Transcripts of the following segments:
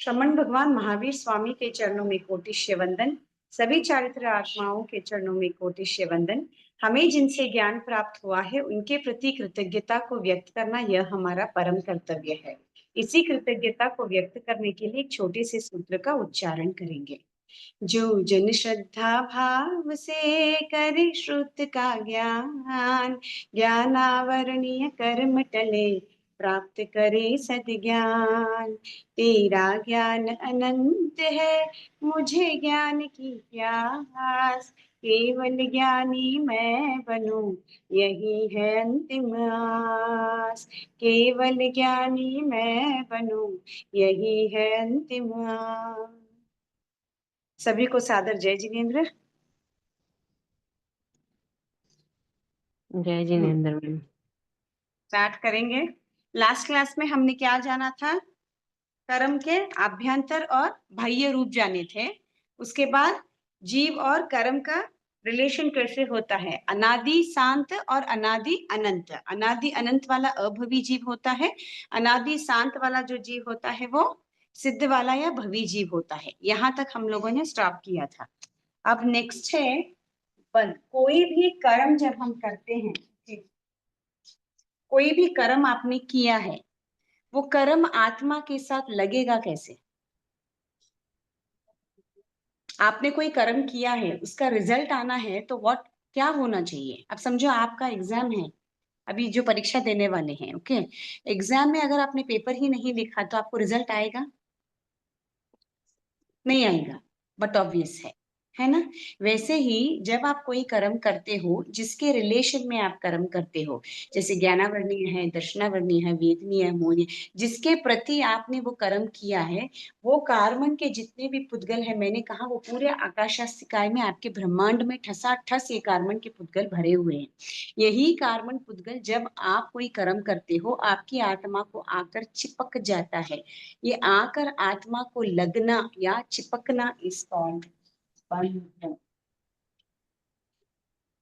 श्रमण भगवान महावीर स्वामी के चरणों में कोटिश्य वंदन। सभी चारित्र आत्माओं के चरणों में कोटिश्य वंदन। हमें जिनसे ज्ञान प्राप्त हुआ है उनके प्रति कृतज्ञता को व्यक्त करना यह हमारा परम कर्तव्य है। इसी कृतज्ञता को व्यक्त करने के लिए एक छोटे से सूत्र का उच्चारण करेंगे। जो जन श्रद्धा भाव से करे श्रुत का ज्ञान, ज्ञानावरणीय कर्म टले प्राप्त करे सद्ज्ञान। तेरा ज्ञान अनंत है, मुझे ज्ञान की प्यास, केवल ज्ञानी मैं बनूं यही है अंतिम आस। केवल ज्ञानी मैं बनूं यही है अंतिम आस। सभी को सादर जय जिनेन्द्र। जय जिनेन्द्र मैम। स्टार्ट करेंगे। लास्ट क्लास में हमने क्या जाना था? कर्म के आभ्यंतर और बाह्य रूप जाने थे। उसके बाद जीव और कर्म का रिलेशन कैसे होता है, अनादि शांत और अनादि अनंत। अनादि अनंत वाला अभवी जीव होता है, अनादि शांत वाला जो जीव होता है वो सिद्ध वाला या भवी जीव होता है। यहाँ तक हम लोगों ने स्टॉप किया था। अब नेक्स्ट है बंद। कोई भी कर्म जब हम करते हैं, कोई भी कर्म आपने किया है, वो कर्म आत्मा के साथ लगेगा कैसे? आपने कोई कर्म किया है, उसका रिजल्ट आना है तो क्या होना चाहिए? अब समझो आपका एग्जाम है, अभी जो परीक्षा देने वाले हैं, ओके। एग्जाम में अगर आपने पेपर ही नहीं लिखा तो आपको रिजल्ट आएगा? नहीं आएगा, बट ऑब्वियस है ना। वैसे ही जब आप कोई कर्म करते हो, जिसके रिलेशन में आप कर्म करते हो, जैसे ज्ञानावर्णीय है, दर्शनावर्णीय है, वेदनीय है, मोहनीय, जिसके प्रति आपने वो कर्म किया है, वो कार्बन के जितने भी पुद्गल है, मैंने कहा वो पूरे आकाशास्तिकाय में आपके ब्रह्मांड में ठसाठस ये कार्बन के पुद्गल भरे हुए हैं। यही कार्बन पुद्गल जब आप कोई कर्म करते हो, आपकी आत्मा को आकर चिपक जाता है। ये आकर आत्मा को लगना या चिपकना इस कॉल्ड बंध।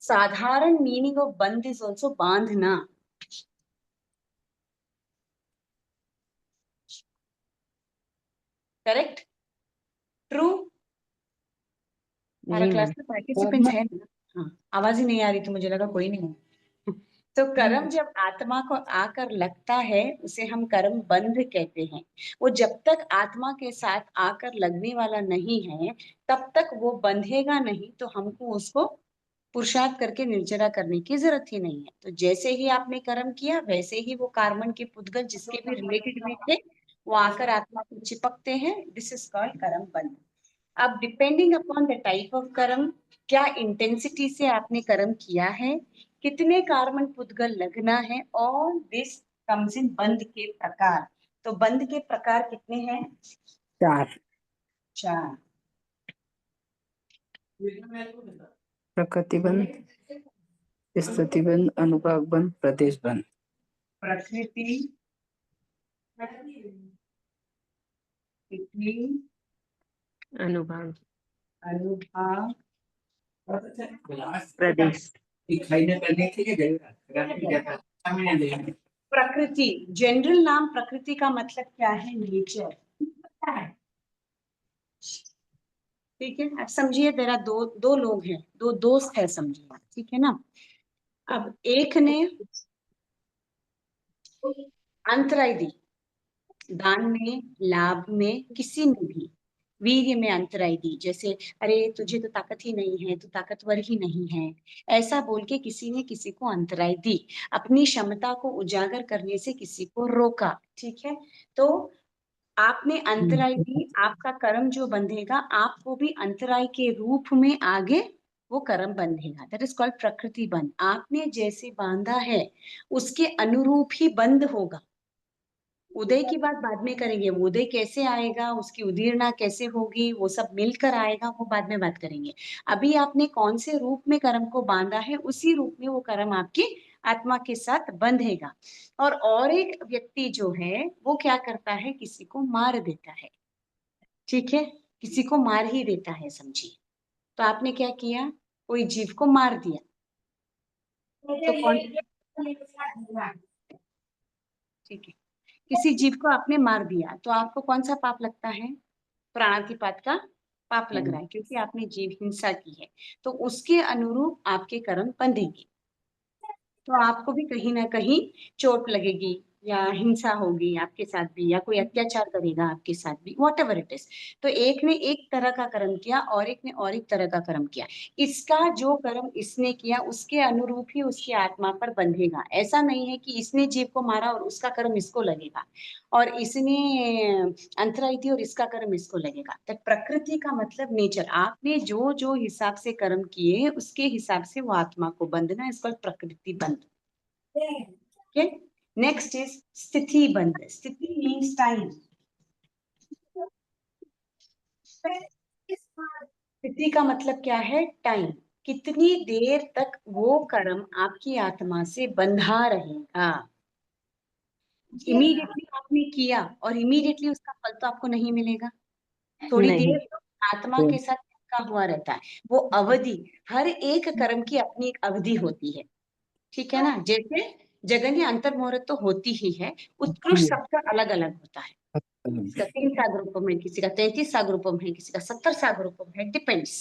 साधारण मीनिंग ऑफ बंध इज ऑल्सो बांधना। करेक्ट? ट्रू? हमारा क्लास में पार्टिसिपेंट्स है ना? हाँ, आवाज ही नहीं आ रही तो मुझे लगा कोई नहीं। तो कर्म जब आत्मा को आकर लगता है उसे हम कर्म बंध कहते हैं। वो जब तक आत्मा के साथ आकर लगने वाला नहीं है तब तक वो बंधेगा नहीं, तो हमको उसको पुरुषार्थ करके निर्जरा करने की जरूरत ही नहीं है। तो जैसे ही आपने कर्म किया वैसे ही वो कार्बन के पुद्गल जिसके भी रिलेटेड में थे वो आकर आत्मा को चिपकते हैं। दिस इज कॉल्ड कर्म बंध। अब depending upon the type of कर्म, क्या इंटेंसिटी से आपने कर्म किया है, कितने कार्बन पुद्गल लगना है, और दिस कम्स इन बंध के प्रकार। तो बंध के प्रकार कितने हैं? 4। प्रकृति बंध, स्थिति बंध, अनुभाग बंध, प्रदेश बंध। प्रकृति, स्थिति, अनुभाग, अनुभाग, प्रदेश। प्रकृति। जनरल नाम प्रकृति का मतलब क्या है? नेचर। ठीक है, अब समझिए मेरा दो लोग हैं, दो दोस्त है, समझिए, ठीक है ना। अब एक ने अंतराय दी, दान में, लाभ में, किसी में भी, वीर्य में अंतराय दी। जैसे अरे तुझे तो ताकत ही नहीं है, तू ताकतवर ही नहीं है, ऐसा बोल के किसी ने किसी को अंतराय दी, अपनी क्षमता को उजागर करने से किसी को रोका। ठीक है, तो आपने अंतराय दी, आपका कर्म जो बंधेगा आपको भी अंतराय के रूप में आगे वो कर्म बंधेगा। दैट इज कॉल्ड प्रकृति बंध। आपने जैसे बांधा है उसके अनुरूप ही बंध होगा। उदय की बात बाद में करेंगे, वो उदय कैसे आएगा, उसकी उदीर्णा कैसे होगी, वो सब मिलकर आएगा, वो बाद में बात करेंगे। अभी आपने कौन से रूप में कर्म को बांधा है, उसी रूप में वो कर्म आपकी आत्मा के साथ बंधेगा। और एक व्यक्ति जो है वो क्या करता है, किसी को मार देता है। ठीक है, किसी को मार ही देता है, समझिए। तो आपने क्या किया, कोई जीव को मार दिया। तो कौन, ठीक है, किसी जीव को आपने मार दिया तो आपको कौन सा पाप लगता है? प्राणातिपात का पाप लग रहा है, क्योंकि आपने जीव हिंसा की है। तो उसके अनुरूप आपके कर्म बंधेंगे, तो आपको भी कहीं ना कहीं चोट लगेगी या हिंसा होगी आपके साथ भी, या कोई अत्याचार करेगा आपके साथ भी, वॉट एवर इट इज। तो एक ने एक तरह का कर्म किया और एक ने और एक तरह का कर्म किया। इसका जो कर्म इसने किया उसके अनुरूप ही उसकी आत्मा पर बंधेगा। ऐसा नहीं है कि इसने जीव को मारा और उसका कर्म इसको लगेगा, और इसने अंतराई दी और इसका कर्म इसको लगेगा। तो प्रकृति का मतलब नेचर, आपने जो जो हिसाब से कर्म किए उसके हिसाब से वो आत्मा को बंधना, इसको प्रकृति बंध। ओके, नेक्स्ट इज स्थिति बंध। स्थिति मीन्स टाइम। स्थिति का मतलब क्या है? टाइम। कितनी देर तक वो कर्म आपकी आत्मा से बंधा रहेगा। इमीडिएटली आपने किया और इमीडिएटली उसका फल तो आपको नहीं मिलेगा। थोड़ी नहीं। देर तो आत्मा के साथ चिपका हुआ रहता है। वो अवधि, हर एक कर्म की अपनी एक अवधि होती है, ठीक है ना। जैसे जगन्य अंतर मुहूर्त तो होती ही है, उत्कृष्ट सबका अलग अलग होता है। किसी का 3 सागर रूपम है, किसी का 33 सागर रूपम है, किसी का 70 सागर रूपम है, डिपेंड्स।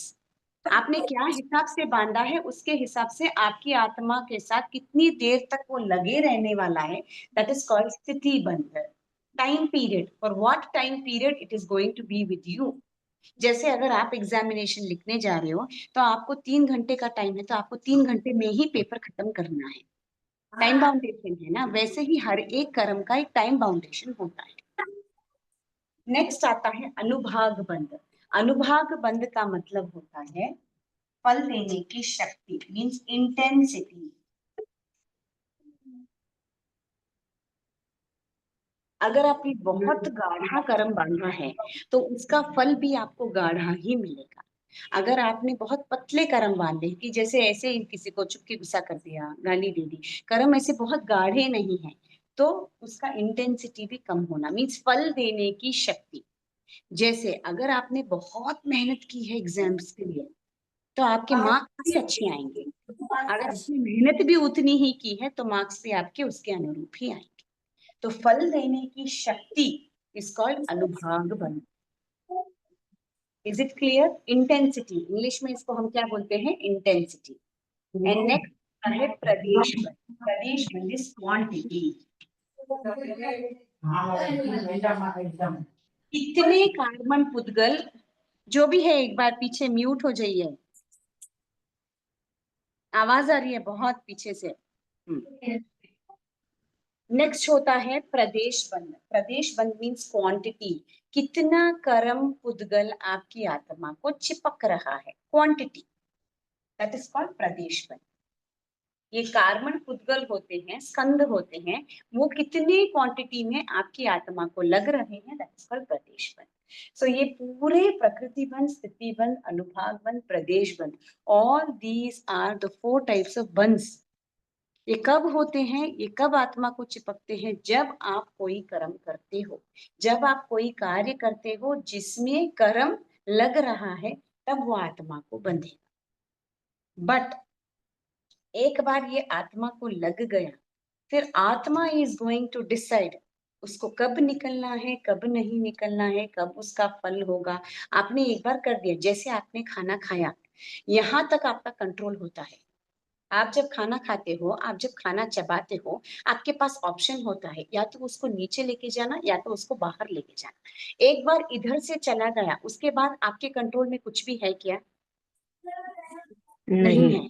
आपने क्या हिसाब से बांधा है उसके हिसाब से आपकी आत्मा के साथ कितनी देर तक वो लगे रहने वाला है, दैट इज कॉल्ड स्थिति बंधन। Time period, for what time period it is going to be with you. जैसे अगर आप एग्जामिनेशन लिखने जा रहे हो तो आपको 3 घंटे का टाइम है, तो आपको 3 घंटे में ही पेपर खत्म करना है। टाइम बाउंडेशन है ना, वैसे ही हर एक कर्म का एक टाइम बाउंडेशन होता है। नेक्स्ट आता है अनुभाग बंध। अनुभाग बंध का मतलब होता है फल देने की शक्ति, मीन्स इंटेंसिटी। अगर आपने बहुत गाढ़ा कर्म बांधा है तो उसका फल भी आपको गाढ़ा ही मिलेगा। अगर आपने बहुत पतले कर्म बांधे कि जैसे ऐसे ही किसी को चुपके गुस्सा कर दिया, गाली दे दी, कर्म ऐसे बहुत गाढ़े नहीं है, तो उसका इंटेंसिटी भी कम होना, मीन्स फल देने की शक्ति। जैसे अगर आपने बहुत मेहनत की है एग्जाम्स के लिए तो आपके मार्क्स भी अच्छे आएंगे। अगर आपने मेहनत भी उतनी ही की है तो मार्क्स भी आपके उसके अनुरूप ही आएंगे। तो फल देने की शक्ति इज कॉल्ड अनुभाग बल। Is it clear? Intensity, English में इसको हम क्या बोलते हैं? इंटेंसिटी। एंड नेक्स्ट है प्रदेश बल। प्रदेश बल इज क्वांटिटी। कितने कार्बन पुद्गल, जो भी है एक बार पीछे म्यूट हो जाइए, आवाज आ रही है बहुत पीछे से। नेक्स्ट होता है प्रदेश बंध। प्रदेश बंध मीन्स क्वांटिटी, कितना कर्म पुद्गल आपकी आत्मा को चिपक रहा है, क्वांटिटी, दैट इज कॉल्ड प्रदेश बंध। ये कार्बन पुद्गल होते हैं, स्कंद होते हैं, वो कितनी क्वांटिटी में आपकी आत्मा को लग रहे हैं, दैट इज कॉल्ड प्रदेश बंध। सो ये पूरे प्रकृति बंध, स्थिति बंध, अनुभाग बंध, प्रदेश बंध, all these are the 4 types of बंध्स। ये कब होते हैं? ये कब आत्मा को चिपकते हैं? जब आप कोई कर्म करते हो, जब आप कोई कार्य करते हो जिसमें कर्म लग रहा है, तब वो आत्मा को बंधे। बट एक बार ये आत्मा को लग गया, फिर आत्मा इज गोइंग टू डिसाइड उसको कब निकलना है, कब नहीं निकलना है, कब उसका फल होगा। आपने एक बार कर दिया, जैसे आपने खाना खाया, यहां तक आपका कंट्रोल होता है। आप जब खाना खाते हो, आप जब खाना चबाते हो, आपके पास ऑप्शन होता है, या तो उसको नीचे लेके जाना या तो उसको बाहर लेके जाना। एक बार इधर से चला गया, उसके बाद आपके कंट्रोल में कुछ भी है क्या? नहीं है।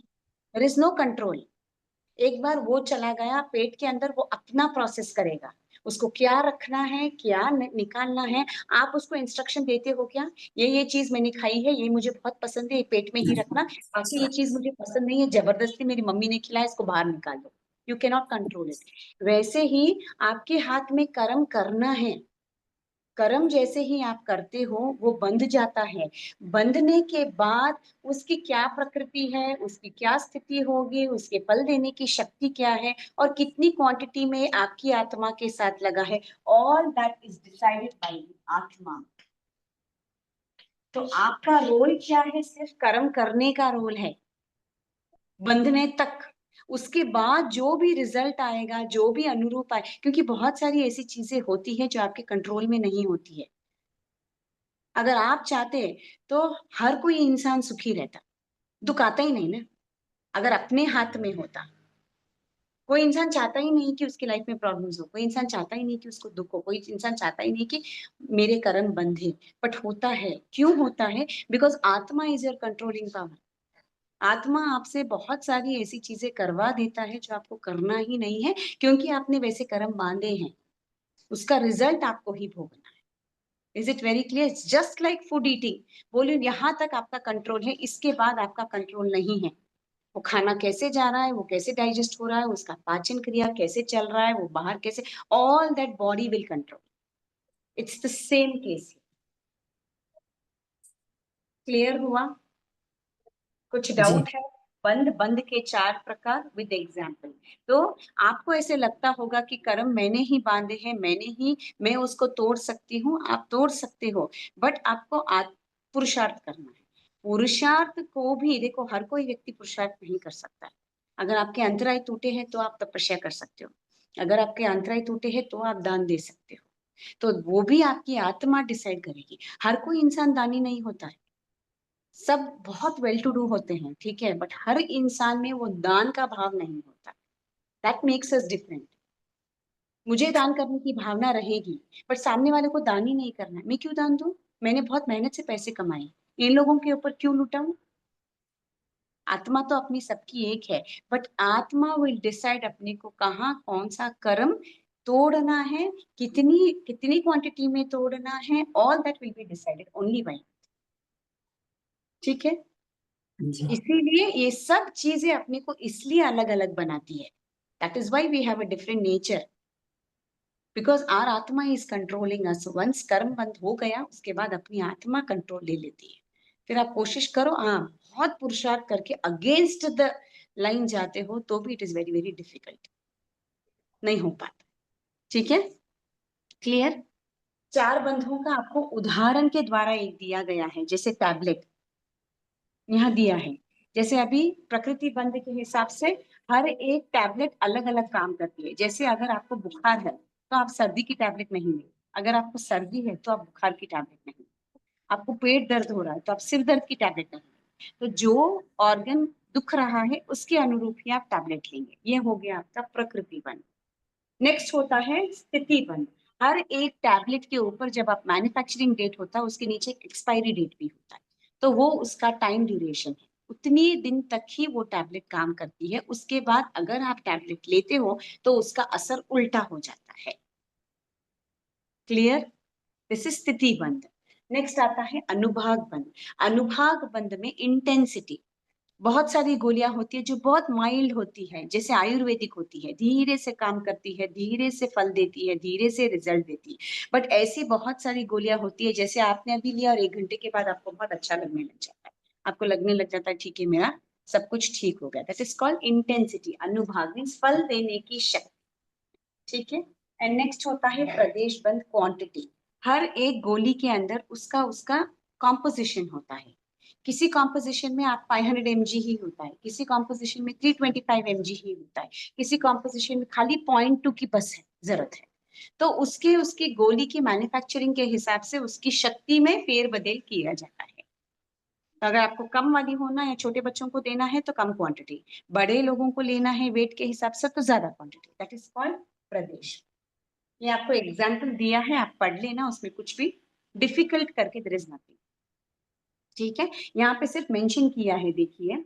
There is no control. एक बार वो चला गया पेट के अंदर, वो अपना प्रोसेस करेगा, उसको क्या रखना है, क्या निकालना है। आप उसको इंस्ट्रक्शन देते हो क्या? ये चीज मैंने खाई है, ये मुझे बहुत पसंद है, ये पेट में ही रखना, बाकी ये चीज मुझे पसंद नहीं है, जबरदस्ती मेरी मम्मी ने खिलाया, इसको बाहर निकाल दो। You can not control it. वैसे ही आपके हाथ में कर्म करना है। कर्म जैसे ही आप करते हो वो बंध जाता है। बंधने के बाद उसकी क्या प्रकृति है, उसकी क्या स्थिति होगी, उसके फल देने की शक्ति क्या है, और कितनी क्वांटिटी में आपकी आत्मा के साथ लगा है, all that is decided by आत्मा। तो आपका रोल क्या है? सिर्फ कर्म करने का रोल है, बंधने तक। उसके बाद जो भी रिजल्ट आएगा, जो भी अनुरूप आए, क्योंकि बहुत सारी ऐसी चीजें होती है जो आपके कंट्रोल में नहीं होती है। अगर आप चाहते तो हर कोई इंसान सुखी रहता, दुख आता ही नहीं ना, अगर अपने हाथ में होता। कोई इंसान चाहता ही नहीं कि उसकी लाइफ में प्रॉब्लम्स हो, कोई इंसान चाहता ही नहीं कि उसको दुख हो, कोई इंसान चाहता ही नहीं कि मेरे कर्म बंधे, बट होता है। क्यों होता है? बिकॉज आत्मा इज योर कंट्रोलिंग पावर। आत्मा आपसे बहुत सारी ऐसी चीजें करवा देता है जो आपको करना ही नहीं है, क्योंकि आपने वैसे कर्म बांधे हैं। उसका रिजल्ट आपको ही भोगना है। Is it very clear? Just like food eating, बोलिए यहाँ तक आपका कंट्रोल है, इसके बाद आपका कंट्रोल नहीं है। वो खाना कैसे जा रहा है, वो कैसे डाइजेस्ट हो रहा है, उसका पाचन क्रिया कैसे चल रहा है, वो बाहर कैसे, all that body will control. It's the same case. Clear हुआ? कुछ जी। डाउट है? बंद बंद के चार प्रकार विद एग्जाम्पल। तो आपको ऐसे लगता होगा कि कर्म मैंने ही बांधे हैं, मैं उसको तोड़ सकती हूँ। आप तोड़ सकते हो, बट आपको पुरुषार्थ करना है। पुरुषार्थ को भी देखो, हर कोई व्यक्ति पुरुषार्थ नहीं कर सकता है। अगर आपके अंतराय टूटे हैं तो आप तपस्या कर सकते हो, अगर आपके अंतराय टूटे हैं तो आप दान दे सकते हो। तो वो भी आपकी आत्मा डिसाइड करेगी। हर कोई इंसान दानी नहीं होता है, सब बहुत वेल टू डू होते हैं, ठीक है, बट हर इंसान में वो दान का भाव नहीं होता। That makes us different. मुझे दान करने की भावना रहेगी, पर सामने वाले को दान ही नहीं करना है, मैं क्यों दान दूं? मैंने बहुत मेहनत से पैसे कमाए, इन लोगों के ऊपर क्यों लुटाऊं? आत्मा तो अपनी सबकी एक है, बट आत्मा विल डिसाइड अपने को कहाँ कौन सा कर्म तोड़ना है, कितनी कितनी क्वांटिटी में तोड़ना है, all that will be decided only by. ठीक है? जी। इसीलिए ये सब चीजें अपने को इसलिए अलग अलग बनाती है। That is why we have a different nature, because our atma is controlling us. Once karma बंद हो गया, उसके बाद अपनी आत्मा कंट्रोल ले लेती है। फिर आप कोशिश करो, हाँ, बहुत पुरुषार्थ करके अगेंस्ट द लाइन जाते हो तो भी it is very very difficult, नहीं हो पाता। ठीक है? क्लियर? चार बंधुओं का आपको उदाहरण के द्वारा एक दिया गया है, जैसे टैबलेट यहाँ दिया है। जैसे अभी प्रकृति बंध के हिसाब से हर एक टैबलेट अलग अलग काम करती है। जैसे अगर आपको बुखार है तो आप सर्दी की टैबलेट नहीं लें, अगर आपको सर्दी है तो आप बुखार की टैबलेट नहीं लें, आपको पेट दर्द हो रहा है तो आप सिर दर्द की टैबलेट नहीं लें। तो जो ऑर्गन दुख रहा है उसके अनुरूप ही आप टैबलेट लेंगे। ये हो गया आपका प्रकृति बंध। नेक्स्ट होता है स्थिति बंध। हर एक टैबलेट के ऊपर जब आप मैन्युफैक्चरिंग डेट होता है, उसके नीचे एक्सपायरी डेट भी होता है, तो वो उसका टाइम ड्यूरेशन है, उतनी दिन तक ही वो टैबलेट काम करती है। उसके बाद अगर आप टैबलेट लेते हो तो उसका असर उल्टा हो जाता है। क्लियर? दिस इज स्थिति बंध। नेक्स्ट आता है अनुभाग बंध। अनुभाग बंध में इंटेंसिटी, बहुत सारी गोलियां होती है जो बहुत माइल्ड होती है, जैसे आयुर्वेदिक होती है, धीरे से काम करती है, धीरे से फल देती है, धीरे से रिजल्ट देती है। बट ऐसी बहुत सारी गोलियां होती है, जैसे आपने अभी लिया और 1 घंटे के बाद आपको बहुत अच्छा लगने लग जाता है, आपको लगने लग जाता है ठीक है, मेरा सब कुछ ठीक हो गया। That is called intensity. अनुभाग मीन्स फल देने की शक्ति। ठीक है? एंड नेक्स्ट होता है प्रदेश बंद क्वांटिटी। हर एक गोली के अंदर उसका उसका कॉम्पोजिशन होता है। किसी कॉम्पोजिशन में आप 500 mg ही होता है, किसी कॉम्पोजिशन में 325 mg ही होता है, किसी कॉम्पोजिशन में खाली 0.2 की बस है जरूरत है। तो उसके उसकी गोली की मैन्युफैक्चरिंग के हिसाब से उसकी शक्ति में फेरबदल किया जाता है। तो अगर आपको कम वाली होना है, छोटे बच्चों को देना है तो कम क्वांटिटी, बड़े लोगों को लेना है वेट के हिसाब से तो ज्यादा क्वांटिटी। दैट इज कॉल्ड प्रदेश। ये आपको एग्जाम्पल दिया है, आप पढ़ लेना, उसमें कुछ भी डिफिकल्ट करके देयर इज नथिंग। ठीक है? यहाँ पे सिर्फ मेंशन किया है, देखिए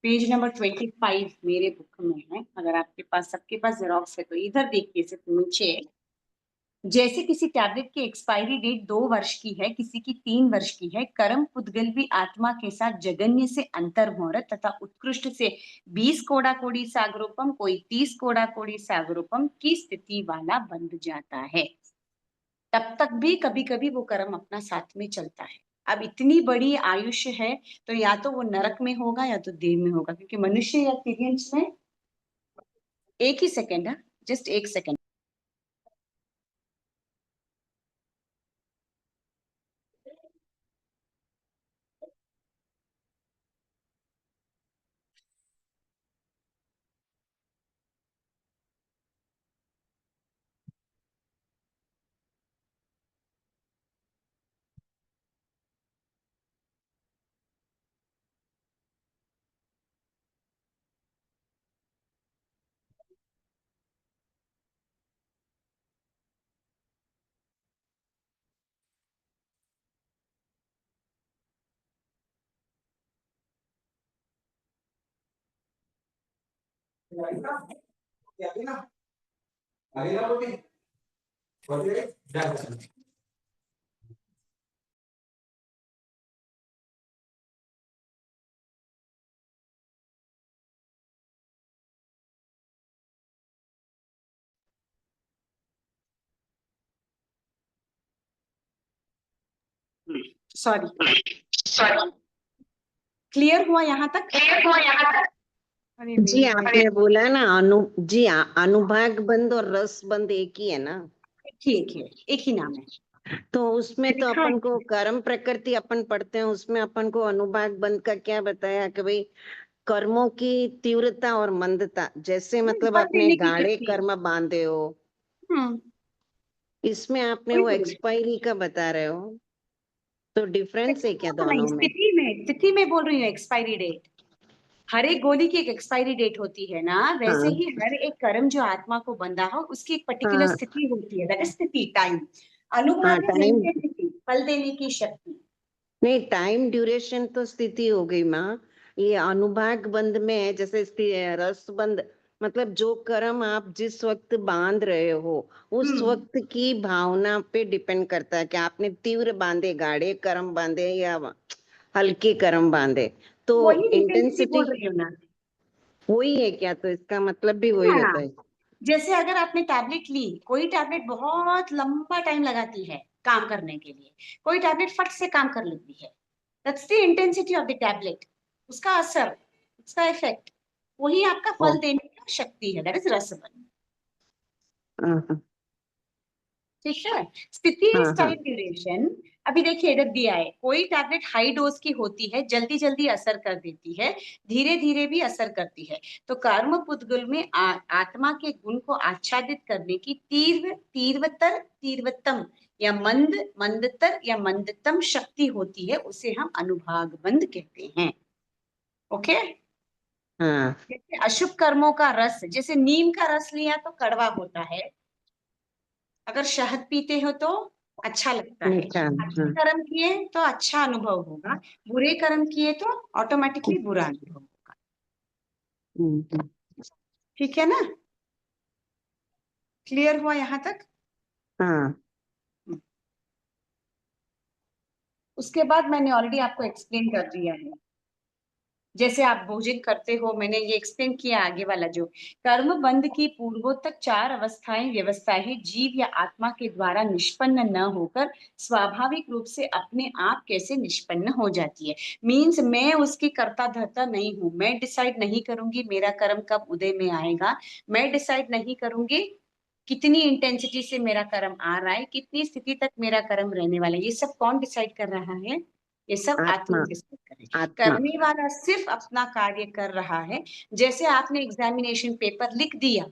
पेज नंबर 25 मेरे बुक में है, अगर आपके पास, सबके पास जेरोक्स है तो इधर देखिए, सिर्फ नीचे। जैसे किसी टैबलेट की एक्सपायरी डेट 2 वर्ष की है, किसी की 3 वर्ष की है, कर्म पुद्गल भी आत्मा के साथ जगन्य से अंतर मुहूर्त तथा उत्कृष्ट से 20 कोड़ा कोड़ी सागरोपम, कोई 30 कोड़ा कोड़ी सागरोपम की स्थिति वाला बंध जाता है। तब तक भी कभी कभी वो कर्म अपना साथ में चलता है। अब इतनी बड़ी आयुष्य है, तो या तो वो नरक में होगा या तो देव में होगा, क्योंकि मनुष्य या तिर्यंच में, एक ही सेकेंड है, जस्ट एक सेकेंड। सॉरी, क्लियर हुआ यहाँ तक? अरे जी मेरी आपने बोला ना अनुभाग बंद और रस बंद एक ही है ना, ठीक है, एक ही नाम है। तो उसमें तो लिखा अपन है। को कर्म प्रकृति अपन पढ़ते हैं, उसमें अपन को अनुभाग बंद का क्या बताया कि भाई कर्मों की तीव्रता और मंदता, जैसे मतलब फल आपने देने की गाढ़े शक्ति। कर्म बांधे हो, हम्म, इसमें आपने वही वो बोल रही एक्सपायरी का बता रहे हो, तो डिफरेंस है क्या हूँ। नहीं, दोनों में? स्थिति में बोल रही हूँ, एक्सपायरी डेट। हर एक गोली की एक एक्सपायरी डेट होती है ना, वैसे हाँ ही हर एक कर्म जो आत्मा को बंधा हो उसकी एक पर्टिकुलर हाँ स्थिति होती है, दैट इज स्थिति, टाइम। हाँ अनुभाग टाइम, इंटेंसिटी, फल देने की शक्ति। नहीं टाइम ड्यूरेशन तो स्थिति हो गई माँ, ये अनुभाग बंद में है, जैसे रस बंद मतलब जो कर्म आप जिस वक्त बांध रहे हो उस हम्म, वक्त की भावना पे डिपेंड करता है कि आपने तीव्र बांधे, गाढ़े कर्म बांधे या हल्के कर्म बांधे, तो वही इंटेंसिटी इंटेंसिटी बोल रही हूँ ना। वही है क्या? तो इसका मतलब भी वही हाँ, होता है। जैसे अगर आपने टैबलेट ली, कोई टैबलेट बहुत लंबा टाइम लगाती है काम करने के लिए, कोई टैबलेट फट से काम कर लेती है। That's the intensity of the tablet, उसका असर, उसका इफेक्ट। वही आपका ओ फल देने की शक्ति है, दैट इज रसबन। हाँ ठीक है। स्थिति हाँ इज हाँ टाइम ड्यूरेशन। अभी देखिए इधर दिया है, कोई टैबलेट हाई डोज की होती है, जल्दी जल्दी असर कर देती है, धीरे धीरे भी असर करती है। तो कर्म पुद्गल में आत्मा के गुण को आच्छादित करने की तीव्रतम या मंदतर या मंदतम शक्ति होती है, उसे हम अनुभाग बंद कहते हैं। ओके। हाँ जैसे अशुभ कर्मों का रस, जैसे नीम का रस लिया तो कड़वा होता है, अगर शहद पीते हो तो अच्छा लगता है। अच्छा अच्छे हाँ कर्म किए तो अच्छा अनुभव होगा, बुरे कर्म किए तो ऑटोमेटिकली बुरा अनुभव होगा। हम्म। ठीक है ना? क्लियर हुआ यहाँ तक? हाँ उसके बाद मैंने ऑलरेडी आपको एक्सप्लेन कर दिया है, जैसे आप भोजन करते हो, मैंने ये एक्सप्लेन किया आगे वाला जो कर्म बंध की पूर्वोत्तर चार अवस्थाएं व्यवस्थाएं जीव या आत्मा के द्वारा निष्पन्न न होकर स्वाभाविक रूप से अपने आप कैसे निष्पन्न हो जाती है। मीन्स मैं उसकी कर्ता धर्ता नहीं हूं, मैं डिसाइड नहीं करूंगी मेरा कर्म कब उदय में आएगा, मैं डिसाइड नहीं करूंगी कितनी इंटेंसिटी से मेरा कर्म आ रहा है, कितनी स्थिति तक मेरा कर्म रहने वाला है। ये सब कौन डिसाइड कर रहा है? ये सब आत्मा आत्मा डिसाइड कर रही है। आत्मा करने वाला सिर्फ अपना कार्य कर रहा है। जैसे आपने एग्जामिनेशन पेपर लिख दिया,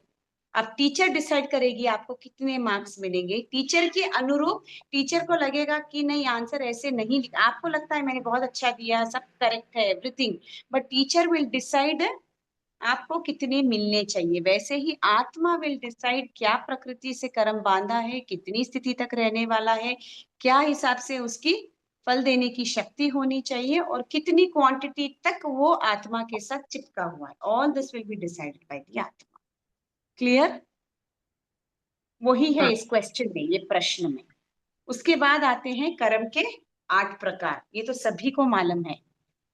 अब टीचर डिसाइड करेगी आपको कितने मार्क्स मिलेंगे, टीचर के अनुरूप। टीचर को लगेगा कि नहीं आंसर ऐसे नहीं, आपको लगता है मैंने बहुत अच्छा दिया, सब करेक्ट है everything, but teacher will decide आपको कितने मिलने चाहिए। वैसे ही आत्मा विल डिसाइड क्या प्रकृति से कर्म बांधा है, कितनी स्थिति तक रहने वाला है, क्या हिसाब से उसकी फल देने की शक्ति होनी चाहिए, और कितनी क्वांटिटी तक वो आत्मा के साथ चिपका हुआ है। All this will be decided by the आत्मा। क्लियर? वही है हाँ इस क्वेश्चन में, ये प्रश्न में। उसके बाद आते हैं कर्म के 8 प्रकार। ये तो सभी को मालूम है,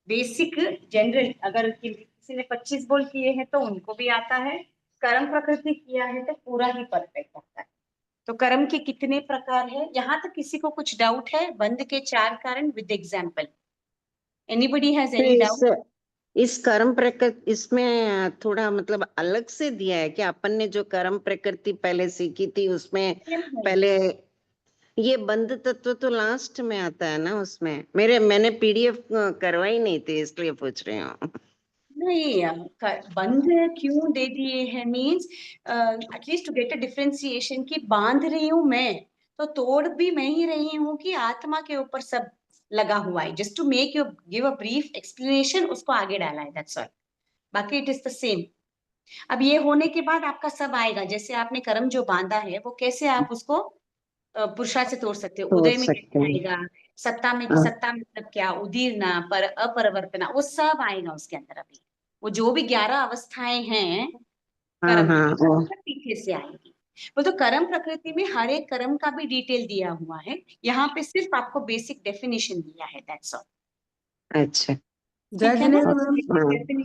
बेसिक जनरल। अगर किसी ने 25 बोल किए हैं तो उनको भी आता है, कर्म प्रकृति किया है तो पूरा ही परफेक्ट आता है। तो कर्म के कितने प्रकार है, यहाँ तक किसी को कुछ डाउट है? बंद के 4 कारण विद एग्जाम्पल। एनीबडी हैज तो एनी डाउट? इस कर्म प्रकृति इसमें थोड़ा मतलब अलग से दिया है कि अपन ने जो कर्म प्रकृति पहले सीखी थी उसमें पहले ये बंध तत्व तो लास्ट में आता है ना, उसमें मैंने पीडीएफ करवाई नहीं थी इसलिए पूछ रही हूँ। नहीं, बंद क्यों दे दिए हैं means at least to get a differentiation की बांध रही हूं मैं, तो तोड़ भी मैं ही रही हूँ कि आत्मा के ऊपर सब लगा हुआ है। Just to make you give a brief explanation, उसको आगे डाला है, दैट्स ऑल। बाकी इट इज द सेम। अब ये होने के बाद आपका सब आएगा, जैसे आपने कर्म जो बांधा है वो कैसे आप उसको पुरुषार्थ से तोड़ सकते हो, सोच उदय में सकते कैसे हैं। आएगा, सत्ता में, हाँ सत्ता मतलब क्या, उदीरना पर अपरिवर्तना, वो सब आएगा उसके अंदर। अभी वो जो भी 11 अवस्थाएं हैं हाँ कर्म हाँ पीछे से आएगी। वो तो कर्म प्रकृति में हर एक कर्म का भी डिटेल दिया हुआ है, यहाँ पे सिर्फ आपको बेसिक डेफिनेशन दिया है, दैट्स ऑल। अच्छा। ठीक है ना? हाँ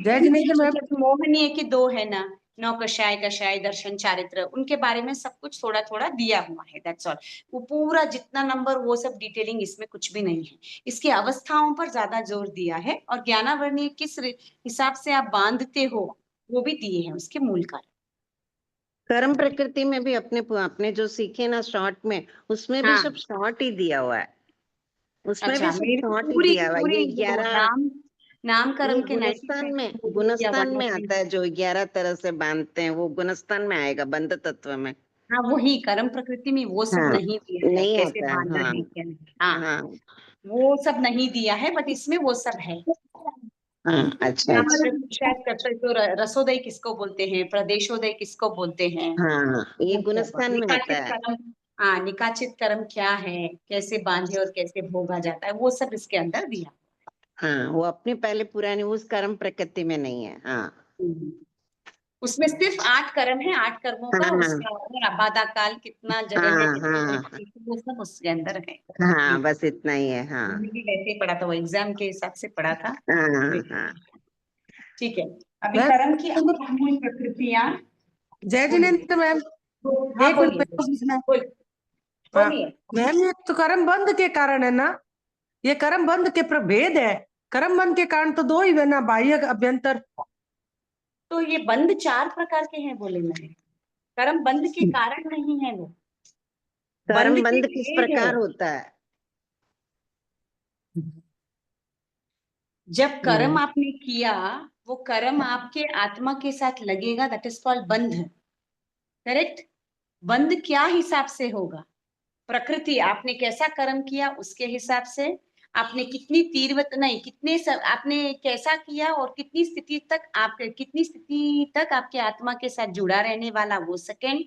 जय जिनेन्द्र मैम। जैसे मोहनीय के दो है ना, नौ कषाय, कषाय, दर्शन, चारित्र, उनके बारे में सब कुछ थोड़ा थोड़ा दिया हुआ है, दैट्स ऑल। वो पूरा जितना नंबर वो सब डिटेलिंग इसमें कुछ भी नहीं है। इसकी अवस्थाओं पर ज्यादा जोर दिया है, और ज्ञानावर्णीय किस हिसाब से आप बांधते हो वो भी दिए हैं उसके मूल कारण। कर्म प्रकृति में भी अपने अपने जो सीखे ना शॉर्ट में, उसमें भी हाँ, सब शॉर्ट ही दिया हुआ है, उसमें भी अच्छा, सब मेरी शॉर्ट ही पूरी दिया हुआ है। पूरी ये वो 11 नामकरण ये के 90% या गुणस्थान में 103। आता है, जो 11 तरह से बांधते हैं, वो गुणस्थान में आएगा, बंध तत्व में। हाँ, वही कर्म प्रकृति में वो सब हाँ नहीं दिया है, नहीं कैसे आता है। बांधना हाँ है क्या नहीं, हाँ, हाँ वो सब नहीं दिया है, बट इसमें वो सब है। हाँ। अच्छा यहाँ अच्छा। पर शायद करते तो रसोदय किसको बोलते हैं, प्रदेशोदय किसको बोलते हैं, हाँ ये वो सब गुणस्थान में आता निकाचित है। कर्म। हाँ, निकाचित कर्म क्या है, कैसे बांधे और कैसे भोगा जाता है, वो सब इसके अंदर दिया। हाँ वो अपनी पहले पुरानी उस कर्म प्रकृति में नहीं है। हाँ हम्म। उसमें सिर्फ 8 कर्म है, 8 कर्मों का हाँ उसका और आबादा काल कितना जगह है, हाँ कितने हाँ वर्ष, वो सब उसके अंदर है। हाँ बस इतना ही है। हाँ मैंने भी वैसे ही पढ़ा था, वो एग्जाम के हिसाब से पढ़ा था। हाँ हाँ। ठीक है, अभी मैम, कर्म की अमूल प्रकृतियां। जय बोलिए। जिनेन्द्र मैम। हाँ, एक मिनट बोलिए मेरे को पूछना है। बोलिए हाँ बोलिए। मैम, ये तो कर्म बंध के कारण है ना, ये कर्म बंध के प्रभेद है। कर्म बंध के कारण तो दो ही है ना, बाह्य अभ्यंतर। तो ये बंद 4 प्रकार के हैं बोले मैंने, कर्म बंद के कारण नहीं है वो, बंद कर्म के बंध किस भेद है। प्रकार होता है? जब कर्म आपने किया, वो कर्म आपके आत्मा के साथ लगेगा, दैट इज कॉल्ड बंध, करेक्ट। बंध क्या हिसाब से होगा, प्रकृति आपने कैसा कर्म किया उसके हिसाब से, आपने कितनी तीव्रता नहीं, आपने कैसा किया और कितनी स्थिति तक आपके आत्मा के साथ जुड़ा रहने वाला, वो सेकेंड।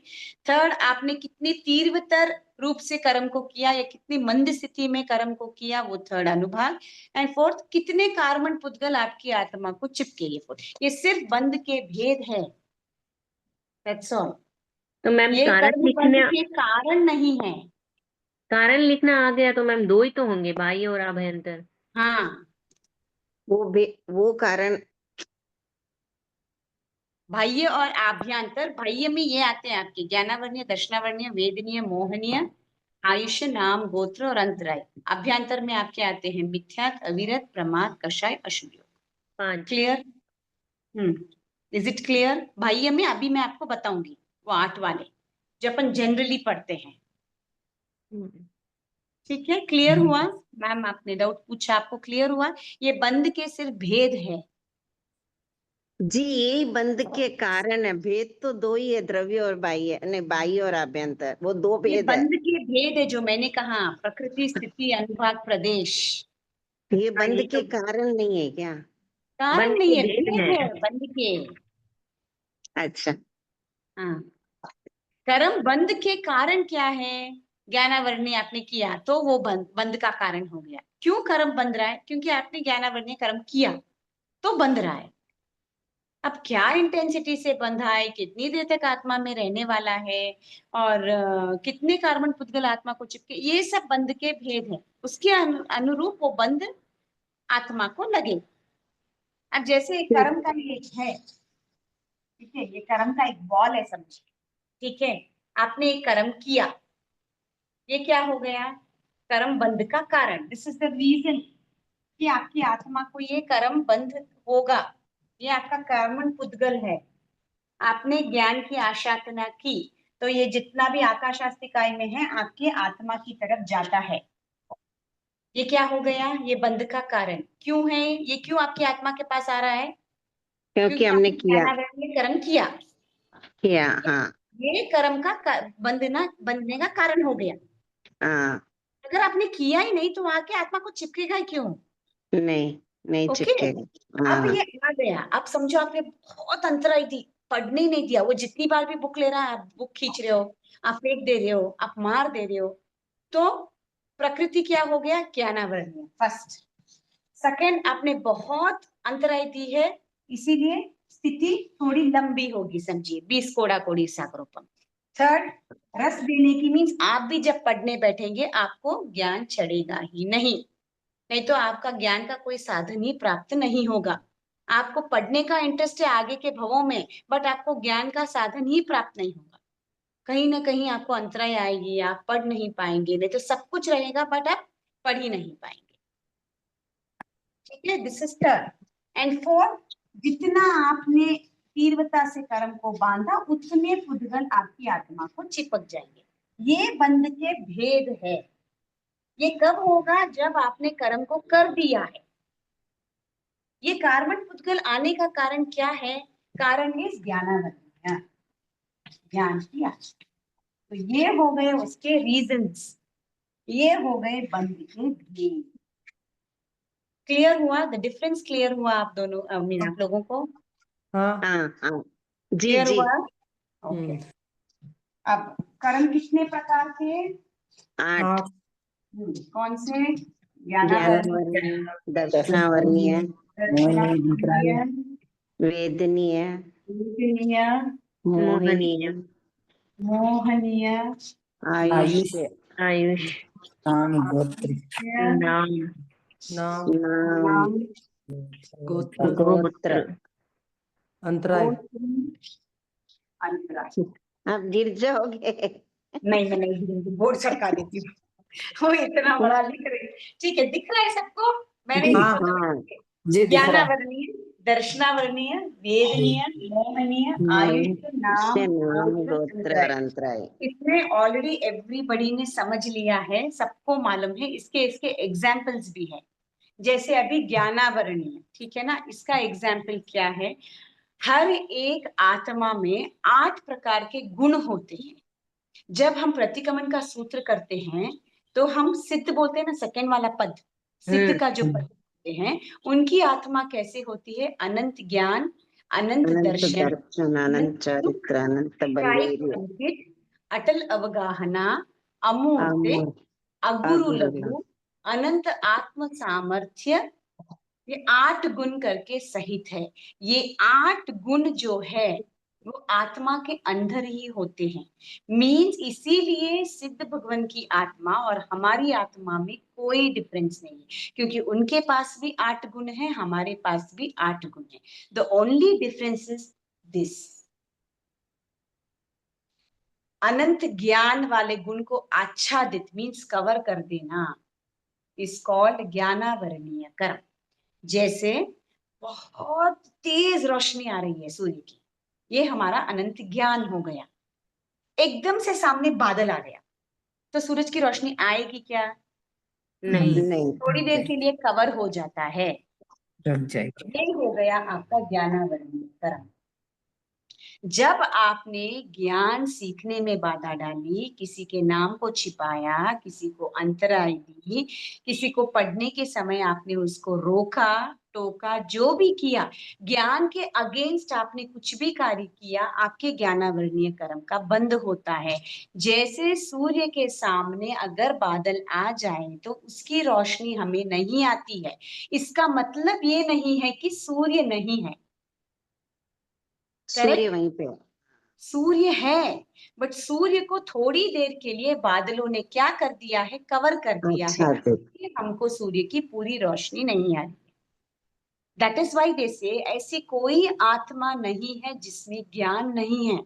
थर्ड, आपने कितनी तीव्रतर रूप से कर्म को किया या कितनी मंद स्थिति में कर्म को किया, वो थर्ड अनुभाग। एंड फोर्थ, कितने कार्बन पुद्गल आपकी आत्मा को चिपके, ये फोर्थ। ये सिर्फ बंध के भेद है, दैट्स ऑल। तो मैम ये कारण कर्म बंध लिखने, के कारण नहीं है। कारण लिखना आ गया तो मैम दो ही तो होंगे, बाह्य और आभ्यंतर। हाँ, वो कारण। बाह्य और आभ्यंतर। बाह्य में ये आते हैं आपके ज्ञानावर्णीय, दर्शनावर्णीय, वेदनीय, मोहनीय, आयुष्य, नाम, गोत्र और अंतराय। अभ्यंतर में आपके आते हैं मिथ्यात, अविरत, प्रमाद, कषाय, अशुभ योग। 5। क्लियर? Is it clear? बाह्य में अभी मैं आपको बताऊंगी, वो 8 वाले जो अपन जनरली पढ़ते हैं। ठीक है, क्लियर हुआ? मैम आपने डाउट पूछा, आपको क्लियर हुआ? ये बंद के सिर्फ भेद है। जी यही बंध के कारण है, भेद तो दो ही है, द्रव्य और बाह्य, नहीं बाह्य और आभ्यंतर, वो दो ये भेद है। बंद के भेद है जो मैंने कहा, प्रकृति, स्थिति, अनुभाग, प्रदेश। ये हाँ, बंध ये के तो कारण नहीं है क्या? कारण बंद नहीं के है, भेद भेद है। है बंद के। अच्छा। हाँ, कर्म बंद के कारण क्या है, ज्ञानावरणी आपने किया तो वो बंद बंद का कारण हो गया। क्यों कर्म बंध रहा है? क्योंकि आपने ज्ञानावरणी कर्म किया तो बंध रहा है। अब क्या इंटेंसिटी से बंधा है, कितनी देर तक आत्मा में रहने वाला है, और कितने कार्बन पुद्गल आत्मा को चिपके, ये सब बंध के भेद है। उसके अनुरूप वो बंध आत्मा को लगे। अब जैसे कर्म का ये है, ठीक है, ये कर्म का एक बॉल है समझिए, ठीक है। आपने एक कर्म किया, ये क्या हो गया, कर्म बंध का कारण। दिस इज द रीजन कि आपकी आत्मा को ये कर्म बंध होगा। ये आपका कर्मण पुद्गल है, आपने ज्ञान की आशातना की, तो ये जितना भी आकाशास्तिकाय में है आपके आत्मा की तरफ जाता है। ये क्या हो गया, ये बंध का कारण क्यों है, ये क्यों आपकी आत्मा के पास आ रहा है? क्योंकि क्योंकि हमने आपने किया ज्ञानावरण में कर्म किया, किया। हाँ ये कर्म का बंधने का कारण हो गया। हाँ। अगर आपने किया ही नहीं तो आके आत्मा को चिपकेगा ही क्यों? नहीं नहीं ओके, चिपकेगा। अब हाँ ये आ गया। अब समझो आपने बहुत अंतराई दी, पढ़ने ही नहीं दिया, वो जितनी बार भी बुक ले रहा है, आप बुक खींच रहे हो, आप फेंक दे रहे हो, आप मार दे रहे हो, तो प्रकृति क्या हो गया, ज्ञानावरण फर्स्ट। सेकंड, आपने बहुत अंतराई दी है, इसीलिए स्थिति थोड़ी लंबी होगी, समझिए 20 कोड़ा कोड़ी सागरोपम। थर्ड, रस देने की मीन्स आप भी जब पढ़ने बैठेंगे आपको ज्ञान चढ़ेगा ही नहीं, नहीं तो आपका ज्ञान का कोई साधन ही प्राप्त नहीं होगा। आपको पढ़ने का इंटरेस्ट है आगे के भवों में, बट आपको ज्ञान का साधन ही प्राप्त नहीं होगा। कहीं ना कहीं आपको अंतराय आएगी, आप पढ़ नहीं पाएंगे, नहीं तो सब कुछ रहेगा बट आप पढ़ ही नहीं पाएंगे। ठीक है, this is third. And fourth, जितना आपने तीव्रता से कर्म को बांधा उतने पुद्गल आपकी आत्मा को चिपक जाएंगे। ये बंध के भेद है। ये कब होगा? जब आपने कर्म को कर दिया है। ये कार्बन पुद्गल आने का कारण क्या है? कारण है ज्ञानावरणीय, ज्ञान की आशा। तो ये हो गए उसके रीजंस, ये हो गए बंध के भेद। क्लियर हुआ? द डिफरेंस क्लियर हुआ आप दोनों आप लोगों को? हाँ हाँ जी क्लियर जी। हुआ? ओके। अब कर्म कितने प्रकार के? 8। कौन से? ज्ञानावरणीय, दर्शनावरणीय, दर्शनावरणीय, वेदनीय, वेदनीय, मोहनीय, मोहनीय, आयुष, आयुष, नाम गोत्र नाम, नाम, नाम, गोत्र, गोत्र। अंतराय। अंतराय। आप गिर जाओगे। नहीं, मैं नहीं गिरूंगी, बोर्ड सरका देती हूँ। वो इतना बड़ा लिख रही। ठीक है, दिख रहा है सबको? मैंने हाँ, हाँ जी दिख रहा है। ज्ञानावरणीय, दर्शनावरणीय, वेदनीय, मोहनीय, आयुष, नाम, नाम, गोत्र, गोत्र और अंतराय। अंतराय। इसमें ऑलरेडी एवरीबडी ने समझ लिया है, सबको मालूम है। इसके एग्जाम्पल्स भी है। जैसे अभी ज्ञानावरणीय, ठीक है ना, इसका एग्जाम्पल क्या है? हर एक आत्मा में 8 प्रकार के गुण होते हैं। जब हम प्रतिगमन का सूत्र करते हैं तो हम सिद्ध बोलते हैं ना, सेकंड वाला पद, सिद्ध का जो पद होते हैं, उनकी आत्मा कैसे होती है? अनंत ज्ञान, अनंत अनंत दर्शन, दर्शन, अनंत चरित्र, अनंत बलवीर्य, पंडित, अटल अवगाहना, अमूर्ते, अमर, अगुरु अगुरु, लघु, अनंत आत्म सामर्थ्य, ये 8 गुण करके सहित है। ये 8 गुण जो है वो आत्मा के अंदर ही होते हैं। मीन्स इसीलिए सिद्ध भगवान की आत्मा और हमारी आत्मा में कोई डिफरेंस नहीं है, क्योंकि उनके पास भी 8 गुण है, हमारे पास भी 8 गुण है। The only difference is this. अनंत ज्ञान वाले गुण को आच्छादित मीन्स कवर कर देना इज कॉल्ड ज्ञानावरणीय कर्म। जैसे बहुत तेज रोशनी आ रही है सूर्य की, ये हमारा अनंत ज्ञान हो गया। एकदम से सामने बादल आ गया तो सूरज की रोशनी आएगी क्या? नहीं, नहीं, थोड़ी देर के लिए कवर हो जाता है। रख जाएगी। ये हो गया आपका ज्ञानावरणीय कर्म। जब आपने ज्ञान सीखने में बाधा डाली, किसी के नाम को छिपाया, किसी को अंतराय दी, किसी को पढ़ने के समय आपने उसको रोका टोका, जो भी किया, ज्ञान के अगेंस्ट आपने कुछ भी कार्य किया, आपके ज्ञानावरणीय कर्म का बंद होता है। जैसे सूर्य के सामने अगर बादल आ जाए तो उसकी रोशनी हमें नहीं आती है, इसका मतलब ये नहीं है कि सूर्य नहीं है। सूर्य वहीं पे है। सूर्य है, बट सूर्य को थोड़ी देर के लिए बादलों ने क्या कर दिया है? कवर कर दिया है, इसलिए हमको सूर्य की पूरी रोशनी नहीं आ रही। दैट इज वाई दे से ऐसी कोई आत्मा नहीं है जिसमें ज्ञान नहीं है।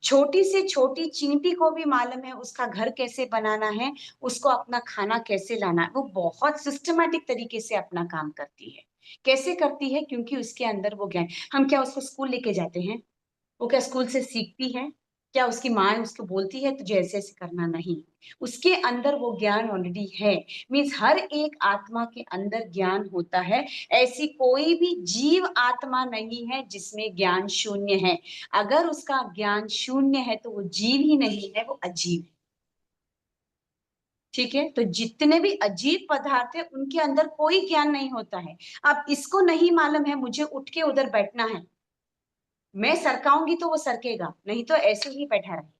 छोटी से छोटी चींटी को भी मालूम है उसका घर कैसे बनाना है, उसको अपना खाना कैसे लाना है। वो बहुत सिस्टमैटिक तरीके से अपना काम करती है। कैसे करती है? क्योंकि उसके अंदर वो ज्ञान। हम क्या उसको स्कूल लेके जाते हैं? वो क्या स्कूल से सीखती है? क्या उसकी माँ उसको बोलती है तुझे ऐसे ऐसे करना? नहीं, उसके अंदर वो ज्ञान ऑलरेडी है। मीन्स हर एक आत्मा के अंदर ज्ञान होता है। ऐसी कोई भी जीव आत्मा नहीं है जिसमें ज्ञान शून्य है। अगर उसका ज्ञान शून्य है तो वो जीव ही नहीं है, वो अजीव है। ठीक है, तो जितने भी अजीब पदार्थ है उनके अंदर कोई ज्ञान नहीं होता है। अब इसको नहीं मालूम है मुझे उठ के उधर बैठना है, मैं सरकाऊंगी तो वो सरकेगा, नहीं तो ऐसे ही बैठा रहेगा।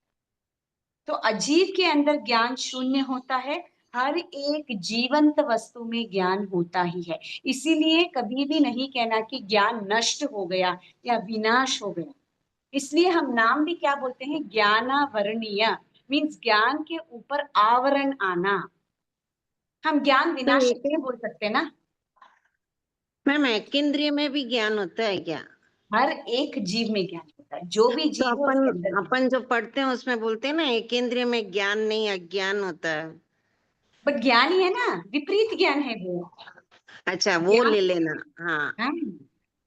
तो अजीव के अंदर ज्ञान शून्य होता है, हर एक जीवंत वस्तु में ज्ञान होता ही है। इसीलिए कभी भी नहीं कहना कि ज्ञान नष्ट हो गया या विनाश हो गया। इसलिए हम नाम भी क्या बोलते हैं, ज्ञानावरणीय, मीन्स ज्ञान के ऊपर आवरण आना। हम ज्ञान तो विनाशक एक नहीं बोल सकते ना। मैम एक इंद्रिय में भी ज्ञान होता है क्या? हर एक जीव में ज्ञान होता है, जो भी तो जीव है उसके अंदर ज्ञान। अपन जो पढ़ते हैं उसमें बोलते हैं ना एक इंद्रिय में ज्ञान नहीं अज्ञान होता है। बट ज्ञान ही है ना, विपरीत ज्ञान है वो। अच्छा वो ज्ञान, ले लेना। हाँ हाँ,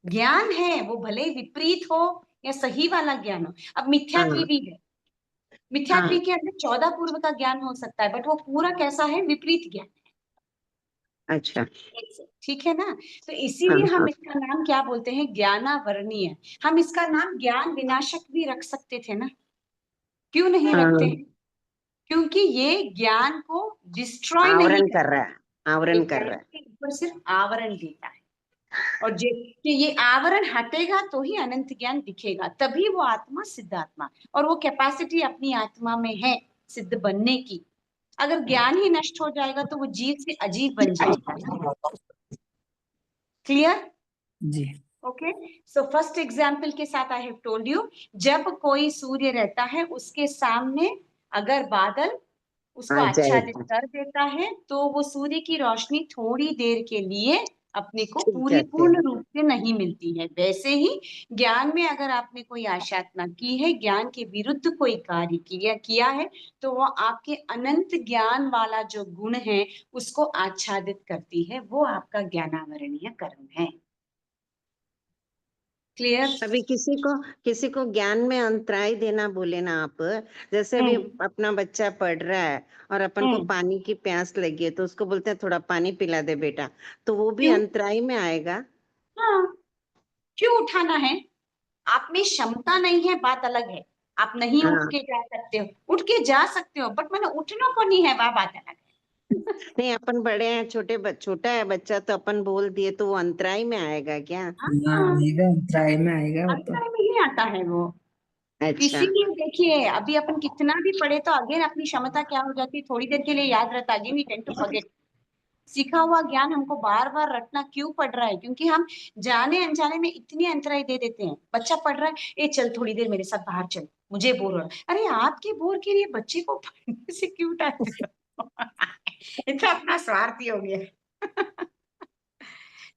ज्ञान है वो, भले ही विपरीत हो या सही वाला ज्ञान हो। अब मिथ्यात्वी हाँ भी है, मिथ्यात्वी हाँ के अंदर 14 पूर्व का ज्ञान हो सकता है, बट वो पूरा कैसा है, विपरीत ज्ञान। अच्छा ठीक है ना। तो हाँ इसीलिए हाँ हम इसका नाम क्या बोलते हैं, ज्ञानावरणीय। हम इसका नाम ज्ञान विनाशक भी रख सकते थे ना, क्यों नहीं रखते हाँ हैं? क्योंकि ये ज्ञान को डिस्ट्रॉय नहीं आवरण करता, कर रहा है, ये आवरण कर ज्ञान रहा है। के ऊपर सिर्फ आवरण देता है। और कि ये आवरण हटेगा तो ही अनंत ज्ञान दिखेगा, तभी वो आत्मा सिद्ध आत्मा, और वो कैपेसिटी अपनी आत्मा में है सिद्ध बनने की। अगर ज्ञान ही नष्ट हो जाएगा तो वो जीव से अजीब बन जाएगा ना। क्लियर? जी ओके, सो फर्स्ट एग्जाम्पल के साथ आई हैव टोल्ड यू, जब कोई सूर्य रहता है उसके सामने अगर बादल उसको आ आच्छादित जाएगा, कर देता है तो वो सूर्य की रोशनी थोड़ी देर के लिए अपने को छुप पूरी जाते पूर्ण हैं। रूप से नहीं मिलती है। वैसे ही ज्ञान में अगर आपने कोई आशातना की है, ज्ञान के विरुद्ध कोई कार्य किया है, तो वो आपके अनंत ज्ञान वाला जो गुण है उसको आच्छादित करती है, वो आपका ज्ञानावरणीय कर्म है। क्लियर? अभी किसी को ज्ञान में अंतराय देना बोले ना आप, जैसे अभी हम्म अपना बच्चा पढ़ रहा है और अपन को हम्म। पानी की प्यास लगी है तो उसको बोलते हैं थोड़ा पानी पिला दे बेटा, तो वो भी क्यों? अंतराय में आएगा। हाँ, क्यों उठाना है? आप में क्षमता नहीं है, बात अलग है। आप नहीं उठ हाँ के जा सकते हो, उठ के जा सकते हो, बट मैंने उठना को नहीं है, वह बात अलग है। नहीं अपन बड़े हैं, छोटा है बच्चा तो अपन बोल दिए तो वो अंतराय में आएगा क्या? हाँ हाँ, आएगा, ट्राई में आएगा वो तो। अंतर में ही आता है वो। अच्छा इसीलिए देखिए, अभी अपन कितना भी पढ़े तो अगेन अपनी क्षमता क्या हो जाती है, थोड़ी देर के लिए याद रहता है, again we tend to forget. सीखा हुआ ज्ञान हमको बार बार रटना क्यों पड़ रहा है, क्योंकि हम जाने अनजाने में इतनी अंतराय दे देते हैं। बच्चा पढ़ रहा है, ए चल थोड़ी देर मेरे साथ बाहर चल, मुझे बोर हो रहा है। अरे आपके बोर के लिए बच्चे को पढ़ने से क्यों उठाते हो? ये तो अपना स्वार्थी हो गया।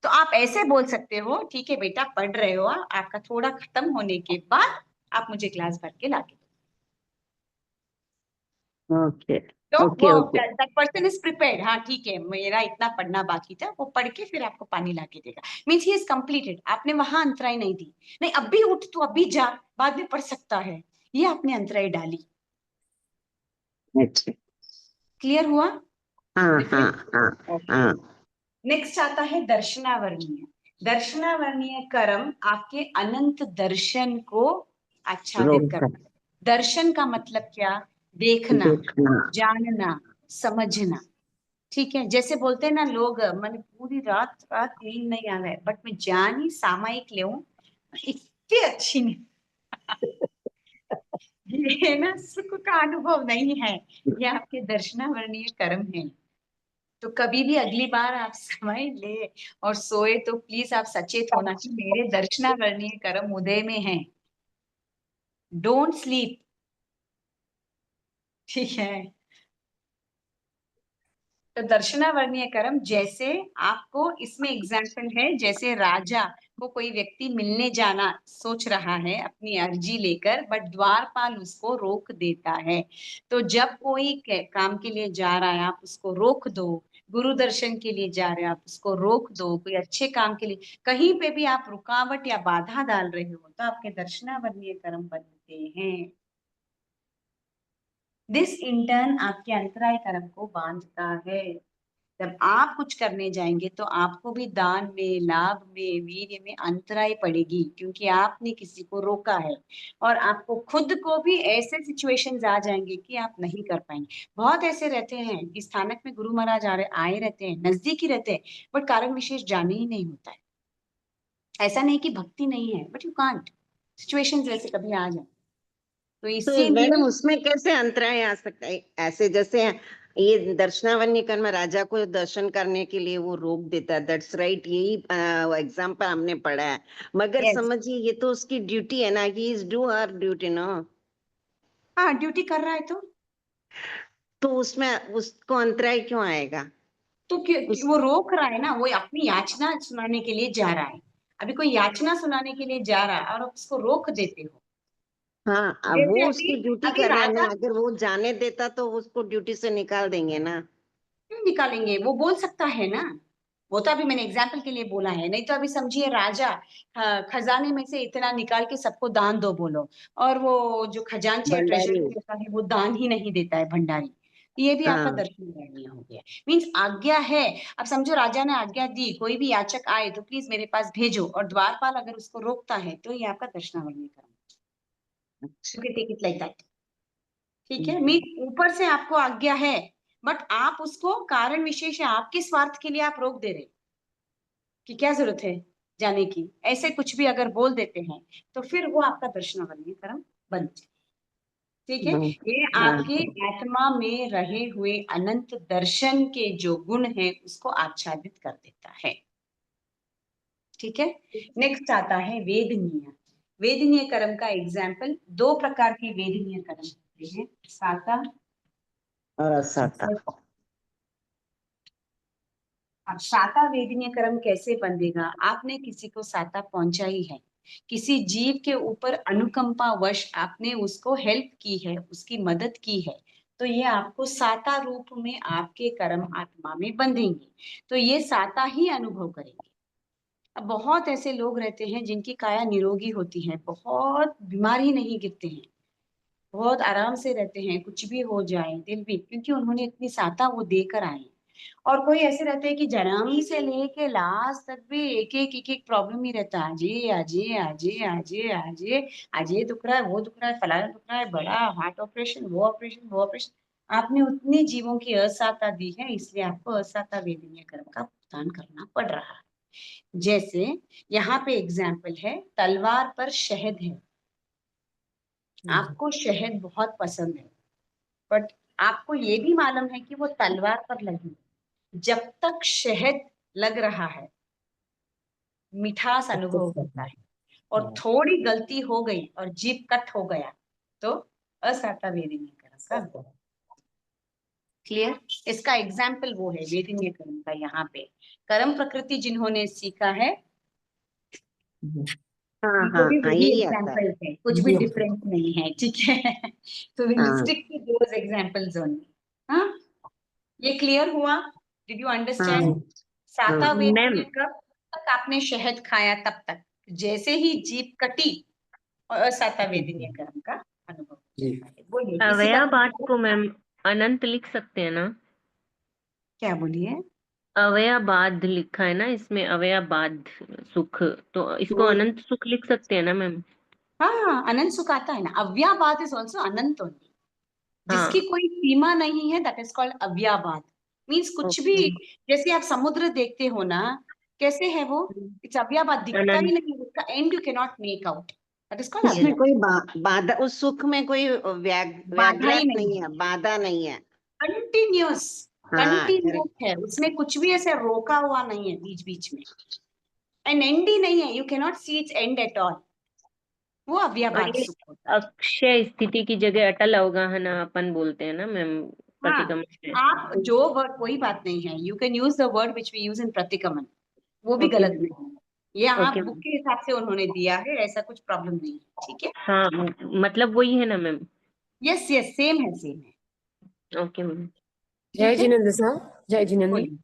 तो आप ऐसे बोल सकते हो, ठीक है बेटा पढ़ रहे हो, आपका थोड़ा खत्म होने के बाद आप मुझे क्लास भर के लाके ओके तो वो okay okay. That person is prepared. हाँ ठीक है, मेरा इतना पढ़ना बाकी था, वो पढ़ के फिर आपको पानी ला के देगा, मीन्स ही इज कंप्लीटेड। आपने वहां अंतराय नहीं दी, नहीं अभी उठ तो अभी जा, बाद में पढ़ सकता है, ये आपने अंतराय डाली। अच्छा क्लियर हुआ हाँ हाँ डिफरेंस? हाँ ओके, हाँ। नेक्स्ट आता है दर्शनावरणीय। दर्शनावरणीय कर्म आपके अनंत दर्शन को आच्छादित रोक कर करता है। दर्शन का मतलब क्या? देखना, देखना। जानना, समझना। ठीक है, जैसे बोलते हैं ना लोग, मैंने पूरी रात रात नींद नहीं आ रहा है बट मैं जान ही सामायिक ले इतनी अच्छी नहीं। ये ना सुख का अनुभव नहीं है, ये आपके दर्शनावरणीय कर्म है। तो कभी भी अगली बार आप समय ले और सोए तो प्लीज आप सचेत होना कि मेरे दर्शनावरणीय कर्म उदय में है। Don't sleep. ठीक है, तो दर्शनावरणीय कर्म, जैसे आपको इसमें एग्जाम्पल है, जैसे राजा को कोई व्यक्ति मिलने जाना सोच रहा है अपनी अर्जी लेकर, बट द्वारपाल उसको रोक देता है। तो जब कोई काम के लिए जा रहा है आप उसको रोक दो, गुरु दर्शन के लिए जा रहे हैं आप उसको रोक दो, कोई अच्छे काम के लिए कहीं पे भी आप रुकावट या बाधा डाल रहे हो तो आपके दर्शनावरणीय कर्म बनते हैं। दिस इंटर्न आपके अंतराय कर्म को बांधता है। जब आप कुछ करने जाएंगे तो आपको भी दान में, लाभ में, वीर्य में अंतराय पड़ेगी, क्योंकि आपने किसी को रोका है। और आपको खुद को भी ऐसे सिचुएशंस आ जाएंगे कि आप नहीं कर पाएंगे। बहुत ऐसे रहते हैं कि स्थानक में गुरु महाराज आए रहते हैं, नजदीक ही रहते हैं, बट कारण विशेष जाने ही नहीं होता है। ऐसा नहीं कि भक्ति नहीं है, बट यू कांट, सिचुएशंस वैसे कभी आ जाए, तो तो मैडम इसीलिए उसमें कैसे अंतराय आ सकता है? ऐसे जैसे ये दर्शनावन्य कर्म राजा को दर्शन करने के लिए वो रोक देता है, दैट्स राइट, यही एग्जाम्पल हमने पढ़ा है। मगर यस, समझिए ये तो उसकी ड्यूटी है ना, he is do her duty ना, हाँ ड्यूटी कर रहा है तो उसमें उसको अंतराय क्यों आएगा? तो वो रोक रहा है ना, वो अपनी याचना सुनाने के लिए जा रहा है। अभी कोई याचना सुनाने के लिए जा रहा है और आप उसको रोक देते हो। हाँ, अब जैसे वो अभी उसकी ड्यूटी अभी कर रहा है ना, राजा अगर वो जाने देता तो उसको ड्यूटी से निकाल देंगे ना। क्यों निकालेंगे, वो बोल सकता है ना। वो तो अभी मैंने एग्जाम्पल के लिए बोला है, नहीं तो अभी समझिए राजा खजाने में से इतना निकाल के सबको दान दो बोलो, और वो जो खजांची ट्रेजर भंडारी। होता है वो दान ही नहीं देता है, भंडारी। ये भी आपका हाँ, दर्शन करनीय हो गया। मीन्स आज्ञा है। अब समझो राजा ने आज्ञा दी कोई भी याचक आए तो प्लीज मेरे पास भेजो, और द्वारपाल अगर उसको रोकता है तो ये आपका दर्शनावली कर्म। अच्छा। Take it like that. ठीक है, मीन ऊपर से आपको आज्ञा है, बट आप उसको कारण विशेष है, आपके स्वार्थ के लिए आप रोक दे रहे कि क्या जरूरत है जाने की, ऐसे कुछ भी अगर बोल देते हैं तो फिर वो आपका दर्शनावली कर्म बन जाए। ठीक है, ये हाँ, आपके आत्मा में रहे हुए अनंत दर्शन के जो गुण है उसको आच्छादित कर देता है। ठीक है, नेक्स्ट आता है वेदनीय। वेदनीय कर्म का एग्जाम्पल, दो प्रकार के वेदनीय कर्म होते हैं, साता और असाता। और। अब साता वेदनीय कर्म कैसे बंधेगा, आपने किसी को साता पहुंचाई है, किसी जीव के ऊपर अनुकंपा वश आपने उसको हेल्प की है, उसकी मदद की है, तो ये आपको साता रूप में आपके कर्म आत्मा में बंधेंगे, तो ये साता ही अनुभव करेंगे। अब बहुत ऐसे लोग रहते हैं जिनकी काया निरोगी होती है, बहुत बीमार ही नहीं गिरते हैं, बहुत आराम से रहते हैं, कुछ भी हो जाए दिल भी, क्योंकि उन्होंने इतनी साता वो देकर आए हैं। और कोई ऐसे रहते हैं कि जन्म से लेके लास्ट तक भी एक एक प्रॉब्लम ही रहता है, आज ये आज ये आज ये आज ये आज ये आज ये दुख रहा है, वो दुख रहा है, फलाना दुख रहा है, बड़ा हार्ट ऑपरेशन, वो ऑपरेशन, वो ऑपरेशन। आपने उतने जीवों की असाता दी है, इसलिए आपको असाता वेदनीय कर्म का भुगतान करना पड़ रहा है। जैसे यहाँ पे एग्जाम्पल है, तलवार पर शहद है, आपको शहद बहुत पसंद है, बट आपको ये भी मालूम है कि वो तलवार पर लगी, जब तक शहद लग रहा है मिठास अनुभव होता है, और थोड़ी गलती हो गई और जीभ कट हो गया तो असाता वेदनीय कर्म का। क्लियर, इसका एग्जाम्पल वो है वेदनीय कर्म का। यहाँ पे कर्म प्रकृति जिन्होंने सीखा है हाँ उनको हाँ भी हाँ, वही यही आता है। एग्जाम्पल है, कुछ भी डिफरेंस नहीं है। ठीक है, तो विल हाँ stick to those examples only. हाँ, ये क्लियर हुआ? डिड यू हाँ अंडरस्टैंड? साता हाँ। वेदनीय मैम कब तक आपने शहद खाया, तब तक जैसे ही जीभ कटी और असाता वेदनीय कर्म का अनुभव होता है। बोलिए, किसी का अवयवाद को मैम अनंत लिख सकते हैं ना? क्या? बोलिए। अवयवाद लिखा है ना इसमें, अवयवाद सुख, तो इसको अनंत सुख लिख सकते हैं ना मैम? हाँ, अनंत सुख आता है ना, अव्याबाद इज ऑल्सो अनंत ओनली। जिसकी हाँ, कोई सीमा नहीं है, दैट इज कॉल्ड अव्याबाद। मीन्स कुछ भी, ओके। जैसे आप समुद्र देखते हो ना, कैसे है वो, इट्स अव्याबाद, दिखता ही अनंत। नहीं, उसका and you can not make out, that is called उसमें अव्याबाद। कोई बाधा, उस सुख में कोई बाधा ही व्याघ्रत नहीं नहीं है, है, बाधा नहीं है। कंटिन्यूअस, हाँ, कंटिन्यूअस करेक्ट। है, उसमें कुछ भी ऐसे रोका हुआ नहीं है बीच बीच में, एंड एंड ही नहीं है, you can not see it's and at all, वो और अव्याबाद ये सुख होता है। अक्षय स्थिति की जगह अटल अवगाहन अपन बोलते हैं ना मैम, हाँ, प्रतिक्रमण में। आप जो वर्ड, कोई बात नहीं है, you can use the word which we use in प्रतिक्रमण, वो भी ओके गलत मैम। नहीं है। ये आप ओके बुक मैम। के हिसाब से उन्होंने दिया है, ऐसा कुछ प्रॉब्लम नहीं है। ठीक है, हाँ, मतलब वही है ना मैम? यस यस, सेम है, सेम है। Okay ma'am. जय ठीक है, जिनेन्द्र साहब, जय जिनेन्द्र। बोलिए।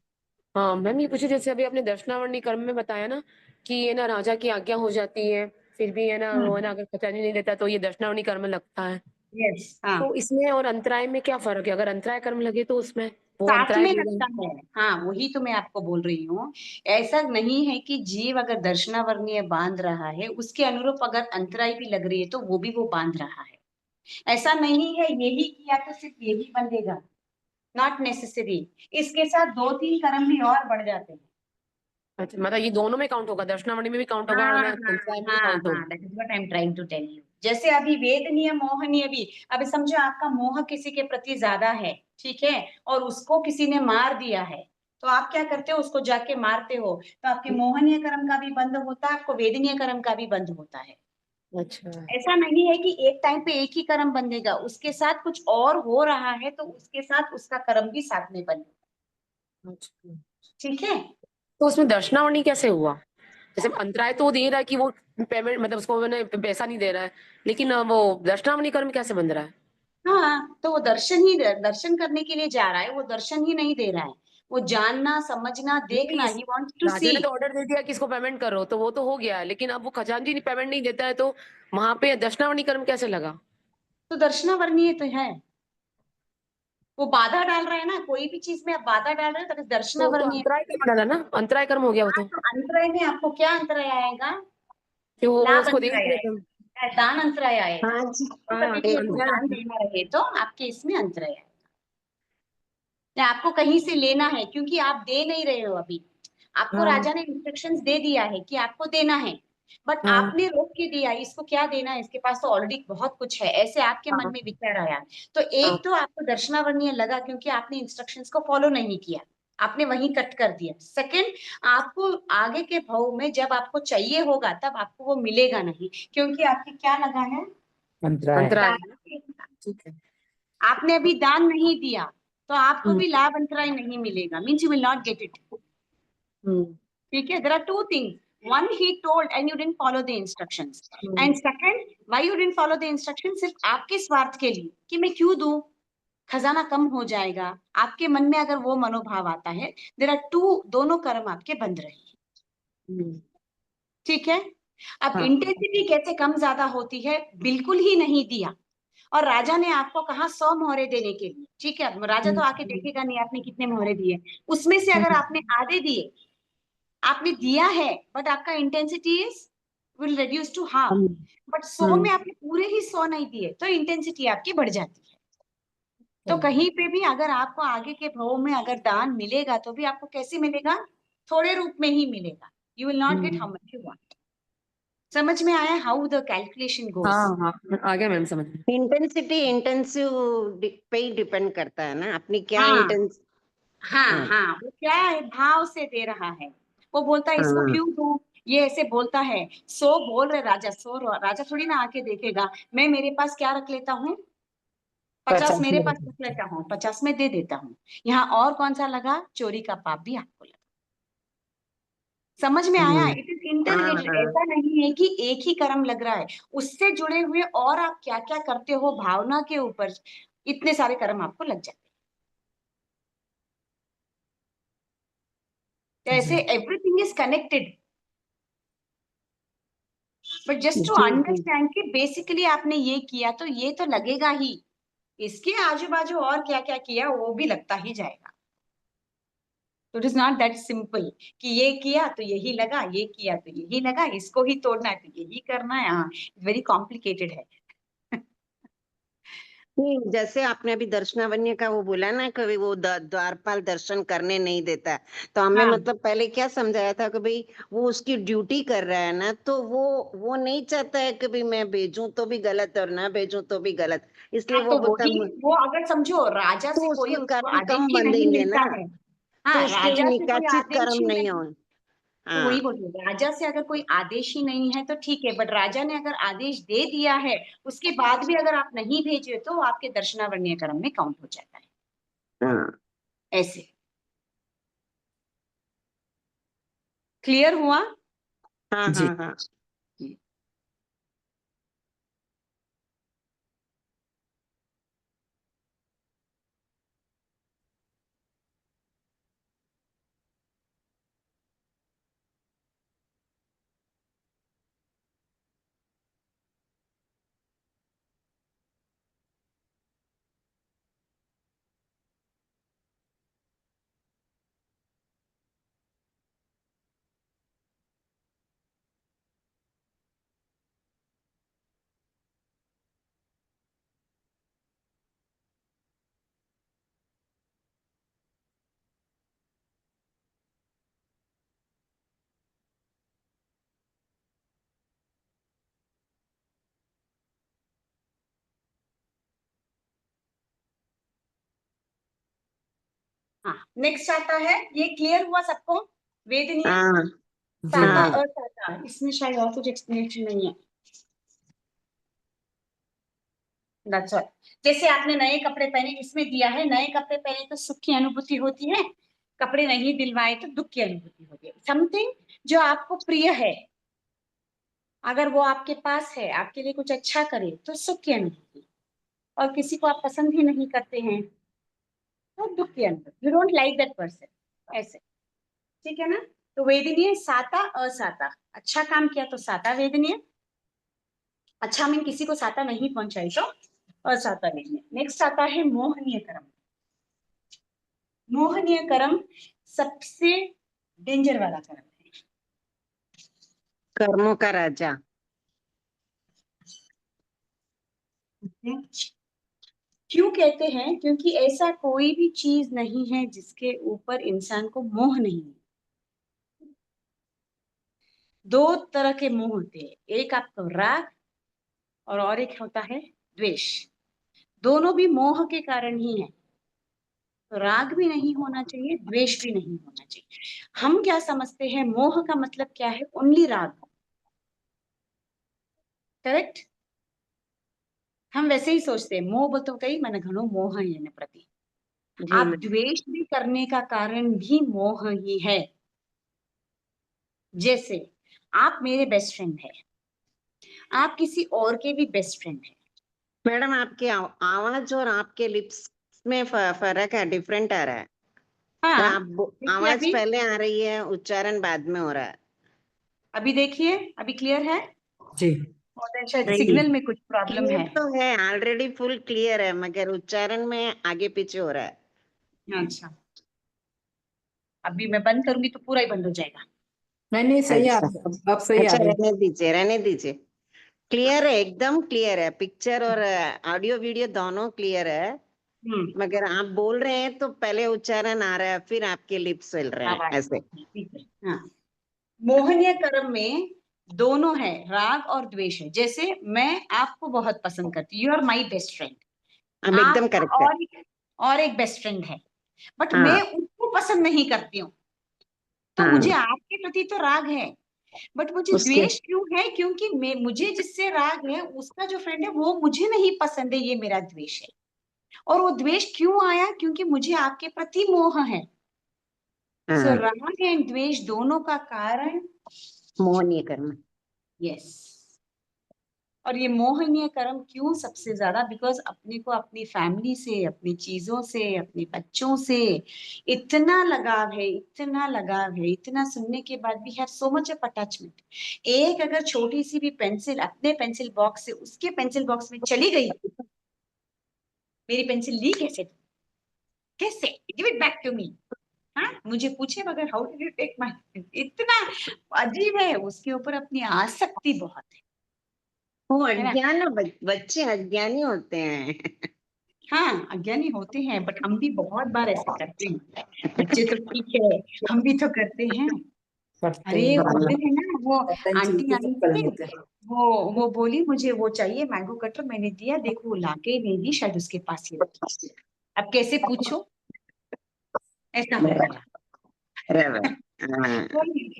हाँ मैम, ये पूछे जैसे अभी आपने दर्शनावरणी कर्म में बताया ना कि ये ना राजा की आज्ञा हो जाती है, फिर भी है ना वो है ना अगर खजांची नहीं देता तो ये दर्शनावरणी कर्म लगता है। यस, हाँ, तो इसमें और अंतराय में क्या फर्क है? अगर अंतराय कर्म लगे तो उसमें वो साथ अंतराय में देगा। लगता है। हाँ, वही तो मैं आपको बोल रही हूँ। ऐसा नहीं है कि जीव अगर दर्शनावरणीय बांध रहा है उसके अनुरूप अगर अंतराई भी लग रही है तो वो भी वो बांध रहा है, ऐसा नहीं है यही किया तो सिर्फ यही बंधेगा, नॉट नेसेसरी। इसके साथ दो तीन कर्म भी और बढ़ जाते हैं। अच्छा, मतलब ये दोनों में काउंट होगा, दर्शनावरणी में भी काउंट होगा और हाँ ना हाँ अंतराय में भी हाँ काउंट हाँ, होगा। That is what I am trying to tell you. जैसे अभी वेदनीय मोहनीय भी, अभी समझो आपका मोह किसी के प्रति ज्यादा है, ठीक है, और उसको किसी ने मार दिया है, तो आप क्या करते हो, उसको जाके मारते हो, तो आपके मोहनीय कर्म का भी बंद होता है, आपको वेदनीय कर्म का भी बंद होता है। अच्छा। ऐसा नहीं है कि एक टाइम पे एक ही कर्म बंधेगा, उसके साथ कुछ और हो रहा है तो उसके साथ उसका कर्म भी साथ में बंधेगा। अच्छा। ठीक है। तो उसमें दर्शनावणी कैसे हुआ? जैसे अंतराय तो वो दे रहा है कि वो पेमेंट मतलब उसको मैंने पैसा नहीं दे रहा है, लेकिन वो दर्शनावणी कर्म कैसे बंध रहा है? हाँ, तो वो दर्शन करने के लिए जा रहा है, वो दर्शन ही नहीं दे रहा है, वो जानना समझना देखना, नहीं, ही वॉन्ट्स टू राजा सी। ने तो ऑर्डर दे दिया कि इसको पेमेंट करो, तो वो तो हो गया, लेकिन अब वो खजांची नहीं पेमेंट नहीं देता है, तो वहां पे दर्शनावणी कर्म कैसे लगा? तो दर्शनावर्णीय तो है, वो बाधा डाल रहा है ना, कोई भी चीज में आप बाधा डाल रहे हो तो तो दर्शनावर्णीय। अंतराय कर्म डाला ना, अंतराय कर्म हो गया वो हाँ, तो, तो अंतराय में आपको क्या अंतराय आएगा? कि वो लाभ उसको दे ही अंतराय नहीं आएगा, देता। दान अंतराय आएगा, हाँ जी। तो हाँ, कभी तो भी आपको अंतराय दान देना रहे तो आपके इसमें अंतराय आएगा, या आपको कहीं से लेना है क्योंकि आप दे नहीं रहे हो अभी, आपको हाँ राजा ने इंस्ट्रक्शंस दे दिया है कि आपको देना है, बट हाँ आपने रोक के दिया, इसको क्या देना है, इसके पास तो ऑलरेडी बहुत कुछ है, ऐसे आपके मन हाँ में विचार आया, तो हाँ एक तो आपको दर्शनावर्णीय लगा क्योंकि आपने इंस्ट्रक्शंस को फॉलो नहीं किया, आपने वहीं कट कर दिया। सेकंड, आपको आगे के भाव में जब आपको चाहिए होगा तब आपको वो मिलेगा नहीं, क्योंकि आपके क्या लगा है, अंतराय। अंतराय। लाभ। ठीक है। आपने अभी दान नहीं दिया तो आपको हम्म भी लाभ अंतराय नहीं मिलेगा, means you will not get it. Hmm ठीक है, there are two things, one he told and you didn't follow the instructions, and hmm second why you didn't follow the instruction, सिर्फ आपके स्वार्थ के लिए कि मैं क्यों दूं, खजाना कम हो जाएगा, आपके मन में अगर वो मनोभाव आता है, देयर आर टू, दोनों कर्म आपके बंद रहे। हम्म, ठीक है। अब हाँ इंटेंसिटी कैसे कम ज्यादा होती है, बिल्कुल ही नहीं दिया, और राजा ने आपको कहा 100 मोहरे देने के लिए, ठीक है, अब राजा तो आके हम्म देखेगा नहीं आपने कितने मोहरे दिए, उसमें से अगर हम्म आपने आधे दिए, आपने दिया है, बट आपका intensity is will reduce to half, hmm but 100 में आपने पूरे ही 100 नहीं दिए तो इंटेंसिटी आपकी बढ़ जाती है। तो हम्म कहीं पे भी अगर आपको आगे के भाव में अगर दान मिलेगा तो भी आपको कैसे मिलेगा, थोड़े रूप में ही मिलेगा, you will not gate how much you want. समझ में आया हाउ द कैलकुलेशन गोस? हाँ हाँ, आ गया मैम समझ में। इंटेंसिटी इंटेंसिव पे ही डिपेंड करता है ना, अपनी क्या हाँ इंटेंस। हाँ हाँ हाँ, वो क्या है, भाव से दे रहा है, वो बोलता है इसको हाँ क्यों दूं, ये ऐसे बोलता है, 100 बोल रहे राजा, 100, राजा थोड़ी ना आके देखेगा, मैं मेरे पास क्या रख लेता हूँ, 50 50 मेरे में पास रख लेता हूँ, 50 में दे देता हूँ, यहाँ और कौन सा लगा, चोरी का पाप भी आपको लगा। समझ में आया, हम्म, इट इज हाँ इंटरलिंक्ड, हाँ ऐसा नहीं है कि एक ही कर्म लग रहा है, उससे जुड़े हुए और आप क्या क्या करते हो भावना के ऊपर, इतने सारे कर्म आपको लग जाते हैं, जी ऐसे everything is connected, but just to जी जी। अंडरस्टैंड कि बेसिकली आपने ये किया तो ये तो लगेगा ही, इसके आजू बाजू और क्या क्या किया वो भी लगता ही जाएगा, तो it is not that simple कि ये किया तो यही लगा, ये किया तो यही लगा, इसको ही तोड़ना है तो यही करना है, हाँ, वेरी कॉम्प्लिकेटेड है। नहीं, जैसे आपने अभी दर्शनावन्य का वो बोला ना, कभी वो द्वारपाल दर्शन करने नहीं देता है, तो हमें हाँ, मतलब पहले क्या समझाया था कि भाई वो उसकी ड्यूटी कर रहा है ना, तो वो नहीं चाहता है कि भाई मैं भेजूं तो भी गलत और ना भेजूं तो भी गलत, इसलिए हाँ, वो तो बोलता वही, वो अगर समझो राजा से तो कोई उसके उसको कर्म आदेश कम ही नहीं बंधेंगे मिलता ना, है, तो हाँ, उसके भी राजा से कोई निकाचित आदेश कर्म ही नहीं नहीं, हो। तो वही हाँ बोलिए, राजा से अगर कोई आदेश ही नहीं है तो ठीक है, बट राजा ने अगर आदेश दे दिया है, उसके बाद भी अगर आप नहीं भेजे तो वो आपके दर्शनावरणीय कर्म में काउंट हो जाता है, हाँ ऐसे। क्लियर हुआ? हाँ जी हाँ हाँ। हाँ, नेक्स्ट आता है, ये क्लियर हुआ सबको? वेदनीय, हाँ साता, हाँ असाता, इसमें शायद और कुछ एक्सप्लेनेशन नहीं है। That's all. जैसे आपने नए कपड़े पहने, इसमें दिया है नए कपड़े पहने तो सुख की अनुभूति होती है, कपड़े नहीं दिलवाए तो दुख की अनुभूति होती है। समथिंग जो आपको प्रिय है, अगर वो आपके पास है, आपके लिए कुछ अच्छा करे तो सुख की अनुभूति, और किसी को आप पसंद ही नहीं करते हैं तो दुख की अनुभूति, you don't like that person, ऐसे। ठीक है ना? तो वेदनीय, साता, असाता। अच्छा काम किया तो साता वेदनीय, अच्छा मीन किसी को साता नहीं पहुंचाई तो असाता वेदनीय। नेक्स्ट आता है मोहनीय कर्म। मोहनीय कर्म सबसे डेंजर वाला कर्म है। कर्मों का राजा। क्यों कहते हैं? क्योंकि ऐसा कोई भी चीज नहीं है जिसके ऊपर इंसान को मोह नहीं है। दो तरह के मोह होते हैं, एक आपका राग और एक होता है द्वेष। दोनों भी मोह के कारण ही है। तो राग भी नहीं होना चाहिए, द्वेष भी नहीं होना चाहिए। हम क्या समझते हैं, मोह का मतलब क्या है? ओनली राग, करेक्ट? हम वैसे ही सोचते हैं, मोह तो कई मन घणो मोह है न प्रति। जी आप मैम। द्वेष भी करने का कारण भी मोह ही है। जैसे आप मेरे बेस्ट फ्रेंड है, आप किसी और के भी बेस्ट फ्रेंड है। मैडम आपकी आवाज और आपके लिप्स में फर्क है, डिफरेंट आ रहा है। हाँ, आप देखिए आवाज अभी, पहले आ रही है, उच्चारण बाद में हो रहा है। अभी देखिए, अभी क्लियर है? जी और शायद नहीं, सिग्नल में कुछ प्रॉब्लम क्लियर है। तो है, ऑलरेडी फुल क्लियर है, मगर उच्चारण में आगे पीछे हो रहा है। अच्छा, अभी मैं बंद करूंगी तो पूरा ही बंद हो जाएगा। नहीं नहीं सही आ अच्छा रही है, अब सही आ अच्छा, रही है। रहने दीजिए रहने दीजिए। क्लियर है, एकदम क्लियर है, पिक्चर और ऑडियो वीडियो दोनों क्लियर है। हम्म, मगर आप बोल रहे हैं तो पहले उच्चारण आ रहा है, फिर आपके लिप्स हिल रहे हैं आवाज, ऐसे। ठीक है। हाँ, मोहनीय कर्म में दोनों है, राग और द्वेष है। जैसे मैं आपको बहुत पसंद करती हूँ, you are my best friend. अब एकदम आपका करेक्ट है। और एक बेस्ट फ्रेंड है, बट मैं हाँ उसको पसंद नहीं करती हूँ, तो मुझे हाँ आपके प्रति तो राग है, बट मुझे उसके द्वेष क्यों है? क्योंकि मुझे जिससे राग है, उसका जो फ्रेंड है वो मुझे नहीं पसंद है, ये मेरा द्वेष है। और वो द्वेष क्यों आया? क्योंकि मुझे आपके प्रति मोह है। सो हाँ राग एंड द्वेष दोनों का कारण, मोहनीय कर्म। यस। और ये मोहनीय कर्म क्यों सबसे ज्यादा? बिकॉज अपने को अपनी फैमिली से, अपनी चीजों से, अपने बच्चों से इतना लगाव है, इतना लगाव है, इतना सुनने के बाद भी have so much of attachment. एक अगर छोटी सी भी पेंसिल अपने पेंसिल बॉक्स से उसके पेंसिल बॉक्स में चली गई, मेरी पेंसिल ली कैसे? कैसे? Give it back to me. हाँ, मुझे पूछे बगैर how did you take my, इतना अजीब है। उसके ऊपर अपनी आसक्ति बहुत वो है ना? अज्ञान, बच्चे अज्ञानी होते हैं। हाँ, अज्ञानी होते हैं, बट हम भी बहुत बार ऐसे करते हैं। बच्चे तो ठीक है, हम भी तो करते हैं। करते अरे हैं, उस दिन है ना, वो पता ही आंटी चलती आई सब कर थी, लेते हैं। वो बोली मुझे वो चाहिए मैंगो कटर, मैंने दिया, देखो वो लाके ही नहीं दी, शायद उसके पास ही रखी। अब कैसे पूछो? ऐसा हो गया। बराबर। हाँ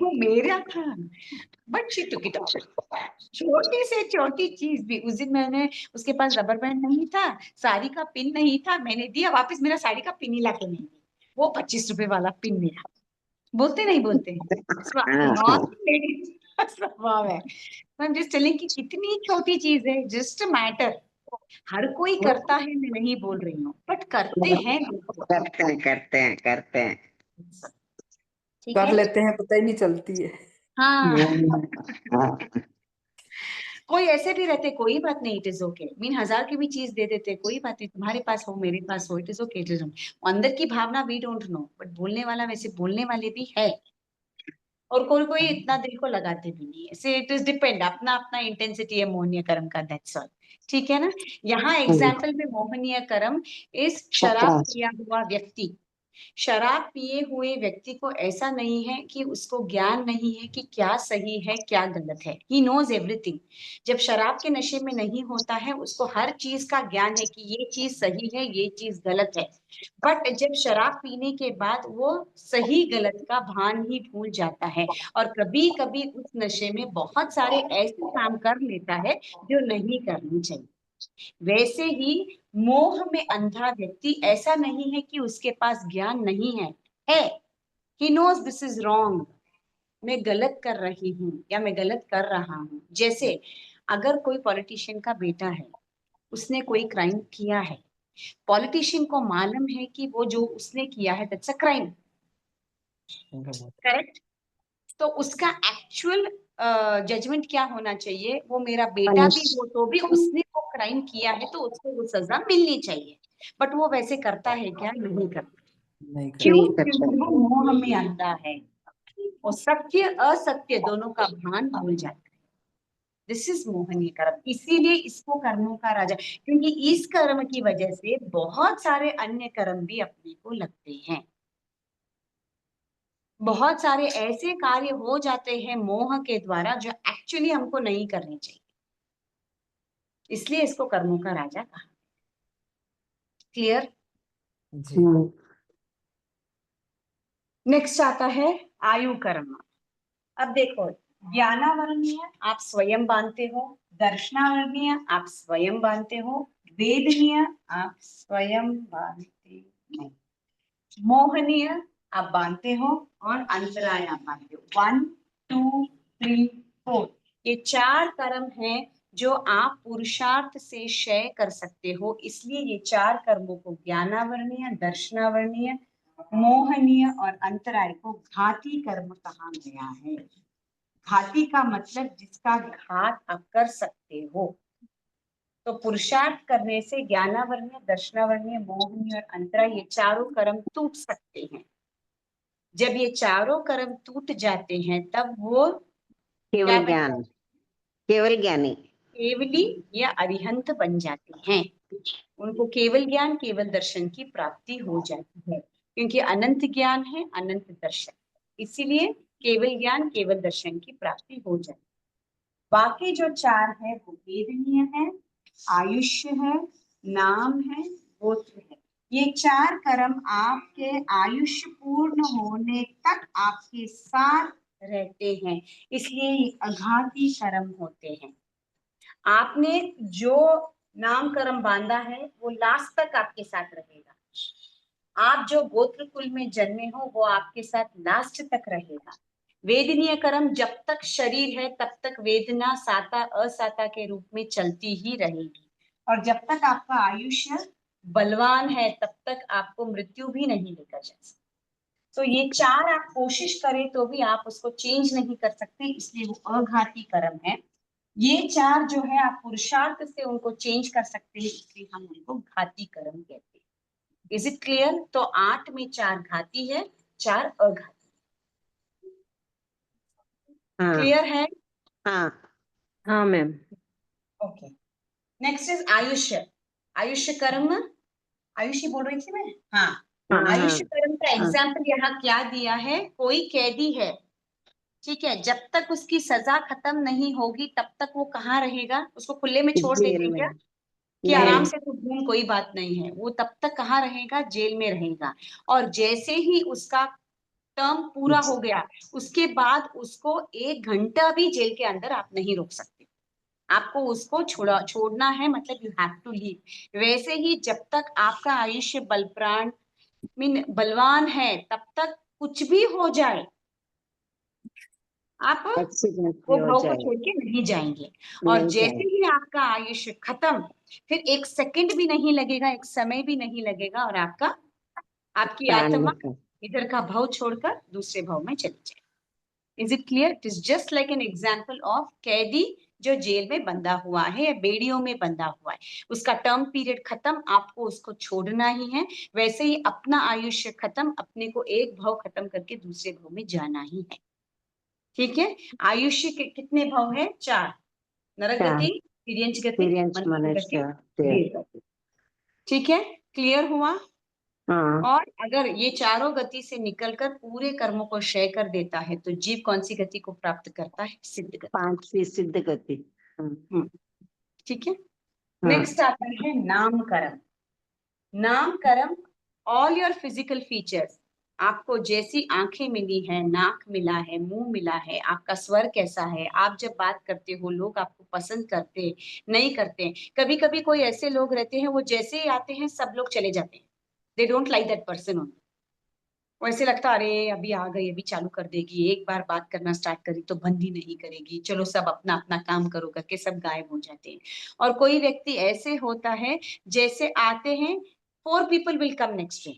वो मेरा था, but she took it of. छोटी से छोटी चीज भी, उस दिन मैंने, उसके पास रबर बैंड नहीं था, साड़ी का पिन नहीं था, मैंने दिया वापस, मेरा साड़ी का पिन ही लाके नहीं दिया, वो 25 रुपए वाला पिन मेरा। बोलते नहीं बोलते हैं, हाँ नॉर्थ लेडीज का स्वभाव है। आई एम जस्ट टेलिंग कि कितनी छोटी चीज है, जस्ट मैटर। हर कोई करता है, मैं नहीं बोल रही हूँ, बट करते हैं लोग। करते हैं करते हैं करते हैं। ठीक कर है? लेते हैं, पता ही नहीं चलती है। हाँ। हाँ कोई ऐसे भी रहते, कोई बात नहीं, इट इज ओके, मीन 1000 की भी चीज दे देते, कोई बात नहीं, तुम्हारे पास हो मेरे पास हो, it is okay, it is अंदर की भावना वी डोंट नो, बट बोलने वाला वैसे बोलने वाले भी है। और कोई कोई इतना दिल को लगाते भी नहीं है, से इट इज डिपेंड, अपना अपना इंटेंसिटी है मोहनीय कर्म का, दैट्स ऑल। ठीक है ना? यहाँ एग्जाम्पल में मोहनीय कर्म इस शराब शतरंज। पिया हुआ व्यक्ति शराब पिए हुए व्यक्ति को ऐसा नहीं है कि उसको ज्ञान नहीं है कि क्या सही है क्या गलत है। He knows everything. जब शराब के नशे में नहीं होता है उसको हर चीज का ज्ञान है कि ये चीज सही है ये चीज गलत है। बट जब शराब पीने के बाद वो सही गलत का भान ही भूल जाता है और कभी कभी उस नशे में बहुत सारे ऐसे काम कर लेता है जो नहीं करने चाहिए। वैसे ही मोह में अंधा व्यक्ति ऐसा नहीं है कि उसके पास ज्ञान नहीं है। He knows this is wrong. मैं गलत कर रही हूँ या मैं गलत कर रहा हूँ। जैसे अगर कोई पॉलिटिशियन का बेटा है, उसने कोई क्राइम किया है, पॉलिटिशियन को मालूम है कि वो जो उसने किया है दैट्स अ क्राइम, करेक्ट। तो उसका एक्चुअल जजमेंट क्या होना चाहिए, वो मेरा बेटा भी हो तो भी उसने वो क्राइम किया है तो उसको वो सजा मिलनी चाहिए। बट वो वैसे करता है क्या? नहीं करता। नहीं क्यों? नहीं करता। करता। क्योंकि वो मोह में अंधा है और सत्य असत्य दोनों का भान भूल जाता है। दिस इज मोहनीय कर्म। इसीलिए इसको कर्मों का राजा, क्योंकि इस कर्म की वजह से बहुत सारे अन्य कर्म भी अपने को लगते हैं। बहुत सारे ऐसे कार्य हो जाते हैं मोह के द्वारा जो एक्चुअली हमको नहीं करने चाहिए। इसलिए इसको कर्मों का राजा कहा। क्लियर? जी। नेक्स्ट आता है आयु कर्म। अब देखो, ज्ञानावर्णीय आप स्वयं बांधते हो, दर्शनावर्णीय आप स्वयं बांधते हो, वेदनीय आप स्वयं बांधते हो, मोहनीय आप बांधते हो और अंतराय आप बांधते हो। 1 2 3 4 ये 4 कर्म हैं जो आप पुरुषार्थ से क्षय कर सकते हो। इसलिए ये 4 कर्मों को ज्ञानावर्णीय, दर्शनावर्णीय, मोहनीय और अंतराय को घाती कर्म कहा गया है। घाती का मतलब जिसका घात आप कर सकते हो। तो पुरुषार्थ करने से ज्ञानावर्णीय, दर्शनावर्णीय, मोहनीय और अंतराय ये चारों कर्म टूट सकते हैं। जब ये चारों कर्म टूट जाते हैं तब वो क्या केवल ज्ञान, केवल ज्ञानी। केवली या अरिहंत बन जाते हैं। उनको केवल ज्ञान, केवल दर्शन की प्राप्ति हो जाती है, क्योंकि अनंत ज्ञान है, अनंत दर्शन। इसीलिए केवल ज्ञान, केवल दर्शन की प्राप्ति हो जाती है। बाकी जो 4 है वो वेदनीय है, आयुष्य है, नाम है, गोत्र है। ये 4 कर्म आपके आयुष्य पूर्ण होने तक आपके साथ रहते हैं, इसलिए ये अघाती कर्म होते हैं। आपने जो नाम कर्म बांधा है वो लास्ट तक आपके साथ रहेगा। आप जो गोत्र कुल में जन्मे हो वो आपके साथ लास्ट तक रहेगा। वेदनीय कर्म जब तक शरीर है तब तक वेदना साता असाता के रूप में चलती ही रहेगी, और जब तक आपका आयुष्य बलवान है तब तक आपको मृत्यु भी नहीं लेकर जा सकती। तो ये 4 आप कोशिश करें तो भी आप उसको चेंज नहीं कर सकते, इसलिए वो अघाती कर्म है। ये 4 जो है आप पुरुषार्थ से उनको चेंज कर सकते हैं, इसलिए हम उनको घाती कर्म कहते हैं। Is it clear? तो 8 में 4 घाती है, 4 अघाती। हाँ क्लियर है? हाँ। हाँ मैम। ओके। नेक्स्ट इज आयुष्य। आयुष्य कर्म, आयुष्य बोल रही थी मैं। हाँ, हाँ आयुष्य कर्म का हाँ। एग्जाम्पल यहाँ क्या दिया है? कोई कैदी है, ठीक है, जब तक उसकी सजा खत्म नहीं होगी तब तक वो कहाँ रहेगा? उसको खुले में छोड़ जेल देते में। क्या कि नहीं। आराम से तू घूम, कोई बात नहीं है? वो तब तक कहाँ रहेगा? जेल में रहेगा। और जैसे ही उसका टर्म पूरा हो गया उसके बाद उसको 1 घंटा भी जेल के अंदर आप नहीं रोक सकते। आपको उसको छोड़ना है, मतलब यू हैव टू लीव। वैसे ही जब तक आपका आयुष्य बल प्राण मीन बलवान है तब तक कुछ भी हो जाए आप एक्सीडेंट भी वो हो भाव को जाए छोड़ के नहीं जाएंगे। और नहीं जैसे जाए। ही आपका आयुष्य खत्म, फिर 1 सेकंड भी नहीं लगेगा, 1 समय भी नहीं लगेगा और आपकी प्राण आत्मा निकल। इधर का भाव छोड़कर दूसरे भाव में चली जाए। Is it clear? It is just like an example of कैदी जो जेल में बंधा हुआ है या बेड़ियों में बंधा हुआ है। उसका टर्म पीरियड खत्म, आपको उसको छोड़ना ही है। वैसे ही अपना आयुष्य खत्म, अपने को एक भाव खत्म करके दूसरे भाव में जाना ही है। ठीक है? आयुष्य के कितने भाव है? 4। नरक चार। गति, तिर्यंच गति, तिर्यंच मनुष्य गति, मनुष्य। देव गति। ठीक है? क्लियर हुआ? हाँ, और अगर ये चारों गति से निकलकर पूरे कर्मों को क्षय कर देता है तो जीव कौन सी गति को प्राप्त करता है? सिद्ध गति। 5वीं सिद्ध गति। हम्म, ठीक है। हाँ, नेक्स्ट आता है नाम कर्म। नाम कर्म, ऑल योर फिजिकल फीचर्स, आपको जैसी आंखें मिली है, नाक मिला है, मुंह मिला है, आपका स्वर कैसा है, आप जब बात करते हो लोग आपको पसंद करते नहीं करते। कभी कभी कोई ऐसे लोग रहते हैं वो जैसे ही आते हैं सब लोग चले जाते हैं, they don't like that person. वो ऐसे लगता अरे अभी आ गई, अभी चालू कर देगी, एक बार बात करना स्टार्ट करी तो बंद ही नहीं करेगी, चलो सब अपना अपना काम करो करके सब गायब हो जाते हैं। और कोई व्यक्ति ऐसे होता है जैसे आते हैं 4 people will come next day,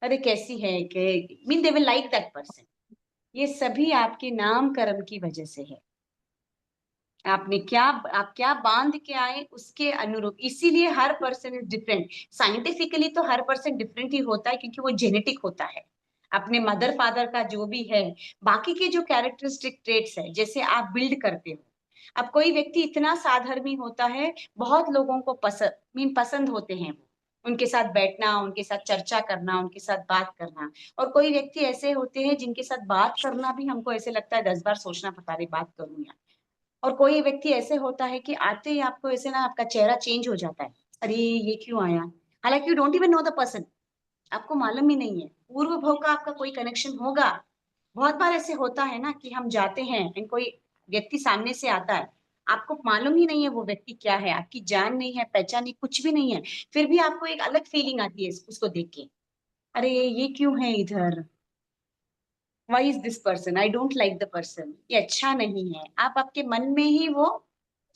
अरे कैसी है के mean they will like that person. ये सभी आपके नाम कर्म की वजह से है। आपने क्या, आप क्या बांध के आए उसके अनुरूप, इसीलिए हर पर्सन इज डिफरेंट। साइंटिफिकली तो हर पर्सन डिफरेंट ही होता है क्योंकि वो जेनेटिक होता है, अपने मदर फादर का जो भी है। बाकी के जो कैरेक्टरिस्टिक ट्रेट्स है जैसे आप बिल्ड करते हो। अब कोई व्यक्ति इतना साधर्मी होता है, बहुत लोगों को पसंद होते हैं वो, उनके साथ बैठना, उनके साथ चर्चा करना, उनके साथ बात करना। और कोई व्यक्ति ऐसे होते हैं जिनके साथ बात करना भी हमको ऐसे लगता है 10 बार सोचना पड़ता है बात करूं या। और कोई व्यक्ति ऐसे होता है कि आते ही आपको ऐसे ना आपका चेहरा चेंज हो जाता है, अरे ये क्यों आया, हालांकि you don't even know the person, आपको मालूम ही नहीं है पूर्व भव का आपका कोई कनेक्शन होगा। बहुत बार ऐसे होता है ना कि हम जाते हैं एंड कोई व्यक्ति सामने से आता है, आपको मालूम ही नहीं है वो व्यक्ति क्या है, आपकी जान नहीं है, पहचान नहीं, कुछ भी नहीं है, फिर भी आपको एक अलग फीलिंग आती है उसको देख के, अरे ये क्यों है इधर, why is this person, I don't like the person, ये अच्छा नहीं है। आप आपके मन में ही वो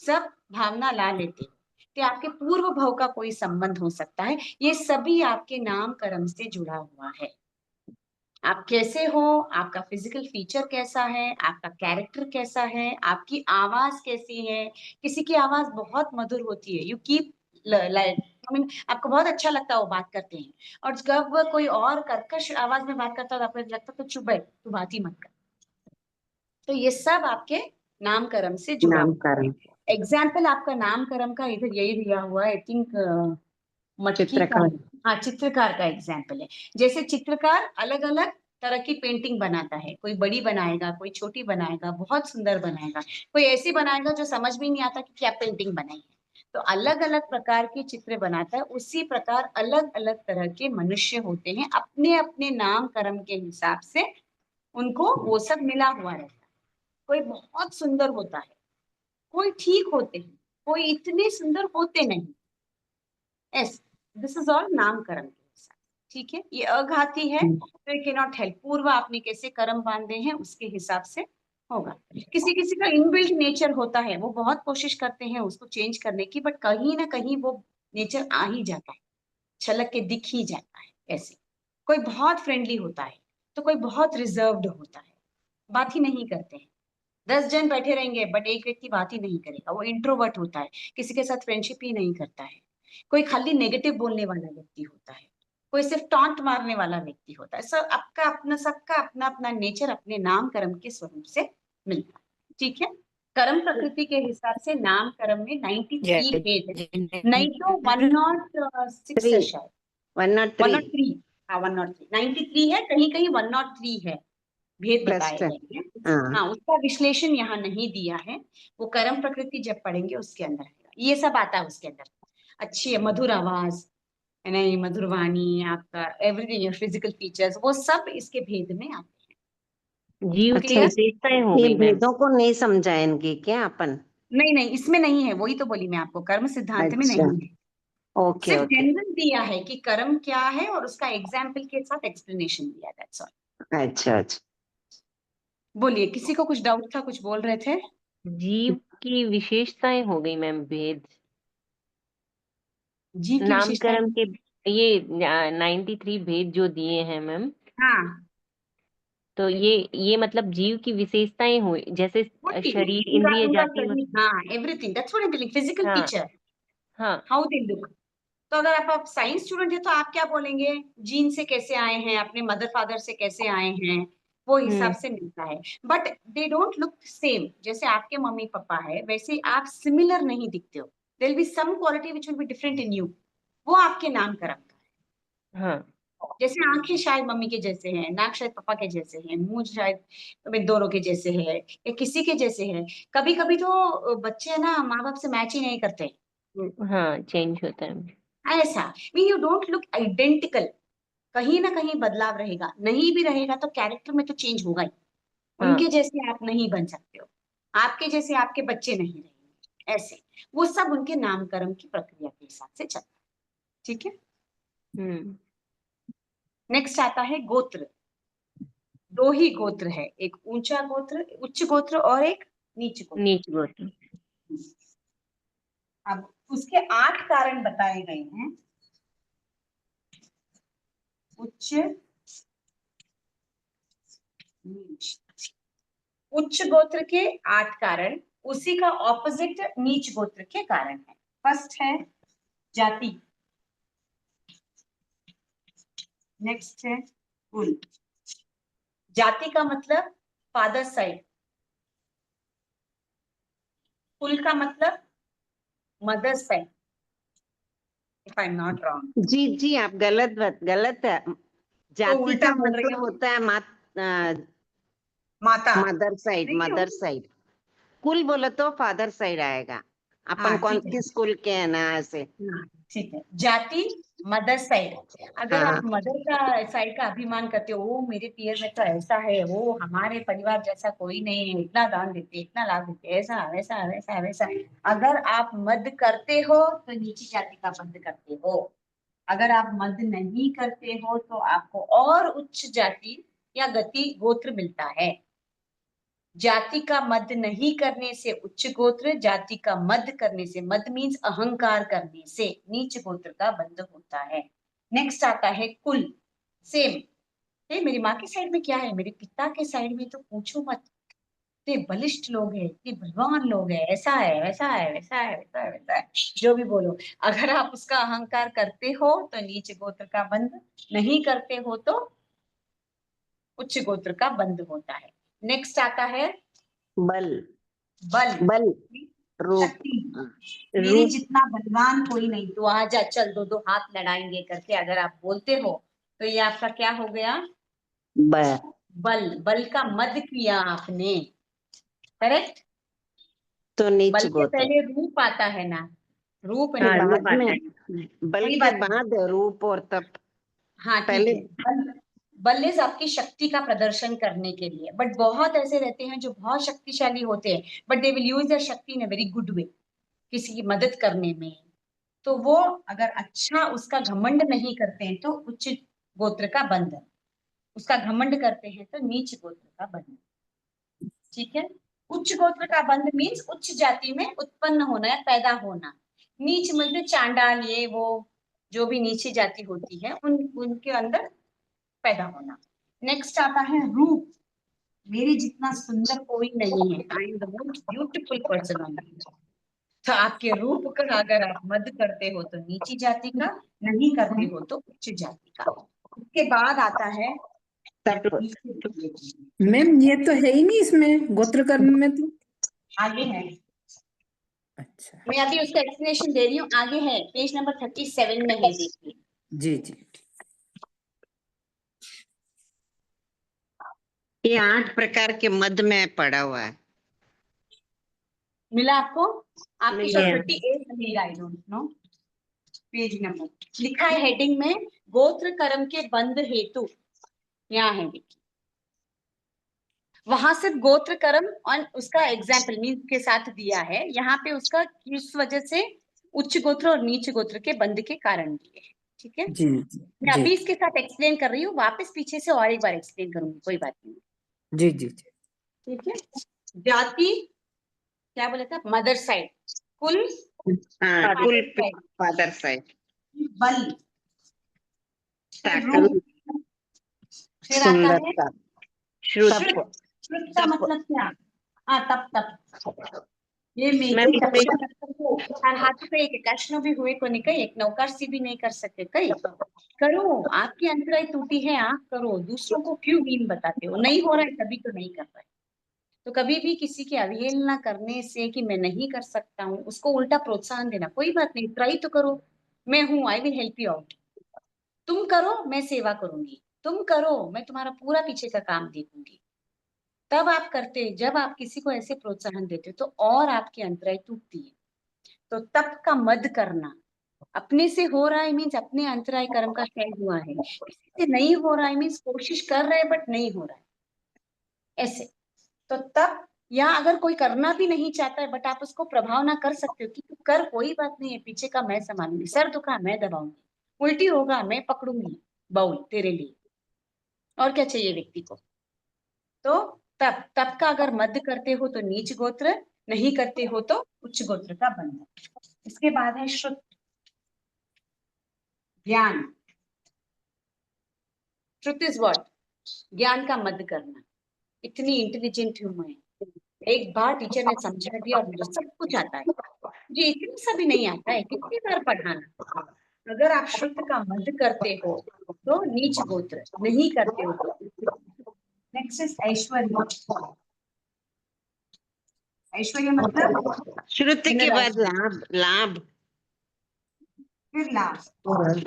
सब भावना ला लेते हो कि आपके पूर्व भव का कोई संबंध हो सकता है। ये सभी आपके नाम कर्म से जुड़ा हुआ है। आप कैसे हो, आपका फिजिकल फीचर कैसा है, आपका कैरेक्टर कैसा है, आपकी आवाज कैसी है। किसी की आवाज बहुत मधुर होती है, यू कीप लाइक आपको बहुत अच्छा लगता है वो बात करते हैं, और जब वो कोई और कर्कश आवाज में बात करता है तो आपको लगता है तो चुप है, तू बात ही मत कर। तो ये सब आपके नाम कर्म से जुड़ा हुआ है। नामकरण। एग्जाम्पल आपका नाम कर्म का इधर यही दिया हुआ है, आई थिंक मटकी का। चित्रकार। हाँ, चित्रकार का एग्जाम्पल है। जैसे चित्रकार अलग अलग तरह की पेंटिंग बनाता है, कोई बड़ी बनाएगा, कोई छोटी बनाएगा, बहुत सुंदर बनाएगा, कोई ऐसी बनाएगा जो समझ में नहीं आता कि क्या पेंटिंग बनाई है। तो अलग अलग प्रकार के चित्र बनाता है। उसी प्रकार अलग अलग तरह के मनुष्य होते हैं, अपने अपने नाम कर्म के हिसाब से उनको वो सब मिला हुआ रहता है। कोई बहुत सुंदर होता है, कोई ठीक होते हैं, कोई इतने सुंदर होते नहीं। यस, दिस इज ऑल नामकरण के हिसाब। ठीक है, ये अघाती है तो यू कैन नॉट हेल्प। पूर्व आपने कैसे कर्म बांधे हैं उसके हिसाब से होगा। किसी किसी का इनबिल्ट नेचर होता है, वो बहुत कोशिश करते हैं उसको चेंज करने की, बट कहीं ना कहीं वो नेचर आ ही जाता है, छलक के दिख ही जाता है। ऐसे कोई बहुत फ्रेंडली होता है तो कोई बहुत रिजर्व्ड होता है, बात ही नहीं करते हैं। 10 जन बैठे रहेंगे बट एक व्यक्ति बात ही नहीं करेगा, वो इंट्रोवर्ट होता है, किसी के साथ फ्रेंडशिप ही नहीं करता है। कोई खाली नेगेटिव बोलने वाला व्यक्ति होता है, कोई सिर्फ टॉन्ट मारने वाला व्यक्ति होता है। सब आपका अपना, सबका अपना अपना नेचर अपने नाम कर्म के स्वरूप से मिलता है। ठीक है, कर्म प्रकृति के हिसाब से नाम कर्म में 93 भेद है, नहीं तो 106 है 3 शायद, 103 103। हाँ 103, 93 है, कहीं कहीं 103 है, भेद प्लस बताए 10। गए हैं। हाँ, हाँ, उसका विश्लेषण यहाँ नहीं दिया है, वो कर्म प्रकृति जब पढ़ेंगे उसके अंदर आएगा, ये सब आता है उसके अंदर। अच्छी है मधुर आवाज, है ना, ये मधुर वाणी, आपका एवरीथिंग, फिजिकल फीचर्स, वो सब इसके भेद में आते जीव की अच्छा, विशेषताएं हो ये गई मैम। भेदों को नहीं समझा इनकी क्या अपन? हैं। नहीं नहीं, इसमें नहीं है, वही तो बोली मैं आपको, कर्म सिद्धांत में अच्छा, नहीं है। ओके सिर्फ ओके, जनरल दिया है कि कर्म क्या है और उसका एग्जाम्पल के साथ एक्सप्लेनेशन दिया, दैट्स ऑल। अच्छा अच्छा। बोलिए, किसी को कुछ डाउट था, कुछ बोल रहे थे? जीव की विशेषताएं हो गई मैम, भेद। जीव की विशेषताएं। नामकरण के ये 93 भेद जो दिए हैं मैम, हाँ, तो ये मतलब जीव की विशेषताएं हुई, जैसे वही शरीर उनका इंद्रिय उनका जाति शरीर, हाँ everything, that's what I am telling, physical हाँ फीचर, हाँ। How they look. तो अगर आप साइंस स्टूडेंट है तो आप क्या बोलेंगे, जीन से कैसे आए हैं, अपने मदर फादर से कैसे आए हैं, वो हिसाब हम्म। से मिलता है। But they don't look same, जैसे आपके मम्मी पापा है वैसे ही आप सिमिलर नहीं दिखते हो, there will be some quality which will be different in you, वो आपके नाम कर्म का हाँ, जैसे आंखें शायद मम्मी के जैसे हैं, नाक शायद पापा के जैसे हैं, मुंह शायद इन दोनों के जैसे है या किसी के जैसे है। कभी कभी तो बच्चे है ना माँ बाप से मैच ही नहीं करते। हाँ, चेंज होता है। ऐसा mean you don't look identical, कहीं ना कहीं बदलाव रहेगा, नहीं भी रहेगा तो कैरेक्टर में तो चेंज होगा ही। हाँ। उनके जैसे आप नहीं बन सकते हो, आपके जैसे आपके बच्चे नहीं रहेंगे, ऐसे वो सब उनके नामकरण की प्रक्रिया के हिसाब से चलता है। ठीक है, हम्म। नेक्स्ट आता है गोत्र। दो ही गोत्र है, एक ऊंचा गोत्र, उच्च गोत्र और एक नीच गोत्र। नीच गोत्र। अब उसके 8 कारण बताए गए हैं। उच्च, नीच। उच्च गोत्र के 8 कारण, उसी का ऑपोजिट नीच गोत्र के कारण है। फर्स्ट है जाति, नेक्स्ट है कुल। जाति का मतलब फादर साइड, कुल का मतलब mother side, if I am not wrong. जी आप गलत है। जाति उल्टा का बोल रही मतलब हूँ। होता है माता मदर साइड, नहीं मदर साइड। कुल बोले तो फादर साइड आएगा। अपन कौन ठीक है, किस कुल के हैं ना, ऐसे। हाँ, ठीक है। जाति मदर साइड, अगर हाँ आप मदर का साइड का अभिमान करते हो, वो मेरे पियर में तो ऐसा है, वो हमारे परिवार जैसा कोई नहीं है, इतना दान देते, इतना लाभ देते, ऐसा वैसा वैसा वैसा, अगर आप मद करते हो तो नीची जाति का मद करते हो। अगर आप मद नहीं करते हो तो आपको और उच्च जाति या गति गोत्र मिलता है। जाति का मद नहीं करने से उच्च गोत्र, जाति का मद करने से, मद मीन्स अहंकार करने से, नीच गोत्र का बंध होता है। नेक्स्ट आता है कुल। सेम, मेरी माँ की साइड में क्या है, मेरे पिता के साइड में तो पूछो मत, इतने बलिष्ठ लोग हैं, इतने बलवान लोग हैं, ऐसा है वैसा है वैसा है वैसा है वैसा है, जो भी बोलो। अगर आप उसका अहंकार करते हो तो नीच गोत्र का बंध, नहीं करते हो तो उच्च गोत्र का बंध होता है। नेक्स्ट आता है बल, बल, बल रूप, शक्ति। मेरे जितना बलवान कोई नहीं, तो आजा चल, दो दो हाथ लड़ाएंगे करके अगर आप बोलते हो तो ये आपका क्या हो गया, ब बल। बल का मद किया आपने, करेक्ट। तो नीच बल के गोत्र। पहले रूप आता है ना, रूप के नहीं, बाद बल। में, बल कोई के बात नहीं, बाद रूप और तप। हाँ ठीक पहले है। बल इज आपकी शक्ति का प्रदर्शन करने के लिए, बट बहुत ऐसे रहते हैं जो बहुत शक्तिशाली होते हैं, but they will use their शक्ति इन अ वेरी गुड वे, किसी की मदद करने में। तो वो अगर अच्छा उसका घमंड नहीं करते हैं तो उच्च गोत्र का बंधन, उसका घमंड करते हैं तो नीच गोत्र का बंधन। ठीक है, उच्च गोत्र का बंध मीन्स उच्च जाति में उत्पन्न होना या पैदा होना। नीच मतलब चांडाल, ये वो जो भी नीची जाति होती है उनके अंदर पैदा होना। नेक्स्ट आता है रूप। मेरे जितना सुंदर कोई नहीं है, I am the most beautiful person on earth. तो आपके रूप का अगर आप मद करते हो तो नीची जाति का, नहीं करते हो तो उच्च जाति का। उसके बाद आता है तप। मैम ये तो है ही नहीं इसमें गोत्र कर्म में तो। आगे है, अच्छा मैं अभी उसका एक्सप्लेनेशन दे रही हूँ, आगे है पेज नंबर 37 में है, देखिए। जी। ये 8 प्रकार के मद में पड़ा हुआ है। मिला आपको? आपके मिला। शायद 38 मिलेगा, I don't know page number. लिखा है हेडिंग में गोत्र कर्म के बंध हेतु, यहाँ है देखिए, वहां से गोत्र कर्म और उसका एग्जाम्पल मीन के साथ दिया है, यहाँ पे उसका किस वजह से उच्च गोत्र और नीच गोत्र के बंध के कारण दिए हैं। ठीक है, जी मैं अभी इसके साथ एक्सप्लेन कर रही हूँ, वापस पीछे से और एक बार एक्सप्लेन करूंगी, कोई बात नहीं। जी। ठीक है, जाति क्या बोला था, मदर साइड। कुल, हाँ, father कुल side। Father side. बल, ताकत, रूप, फिर आता है सुंदरता, श्रुत, श्रुत। श्रुत का मतलब क्या, हाँ तप तप। ये मैम मेरे इसमें हर हाथ पे एक कष्ण भी हुए को निकई, एक नौकरसी भी नहीं कर सकते कई। करो, आपकी अंतराय टूटी है, आप करो, दूसरों को क्यों हीन बताते हो, नहीं हो रहा है तभी तो नहीं कर रहे। तो कभी भी किसी की अवहेलना करने से कि मैं नहीं कर सकता हूँ, उसको उल्टा प्रोत्साहन देना, कोई बात नहीं, ट्राई तो करो, मैं हूं, I will help you out. तुम करो मैं सेवा करूंगी, तुम करो मैं तुम्हारा पूरा पीछे का काम देखूंगी। तब आप करते, जब आप किसी को ऐसे प्रोत्साहन देते हो तो और आपकी अंतराय टूटती है। तो तप का मद करना, अपने से हो रहा है मीन्स अपने अंतराय कर्म का क्षय हुआ है, किसी से नहीं हो रहा है मीन्स कोशिश कर रहे हैं बट नहीं हो रहा है, ऐसे। तो तब, या अगर कोई करना भी नहीं चाहता है बट आप उसको प्रभाव ना कर सकते हो कि तू कर, कोई बात नहीं है, पीछे का मैं संभालूंगी, सर दुखा मैं दबाऊंगी, उल्टी होगा मैं पकड़ूंगी बाउल तेरे लिए, और क्या चाहिए व्यक्ति को। तो तप, तप का अगर मध्य करते हो तो नीच गोत्र, नहीं करते हो तो उच्च गोत्र का बंधन। इसके बाद है श्रुत, ज्ञान। श्रुत इज व्हाट? ज्ञान का मध्य करना। इतनी इंटेलिजेंट हूं मैं, एक बार टीचर ने समझा दिया और मुझे सब कुछ आता है, मुझे इतना सा भी नहीं आता है, कितनी बार पढ़ाना। अगर आप श्रुत का मध्य करते हो तो नीच गोत्र, नहीं करते हो तो। नेक्स्ट इज ऐश्वर्य। ऐश्वर्य मतलब श्रुति के बाद लाभ, लाभ फिर लाभ,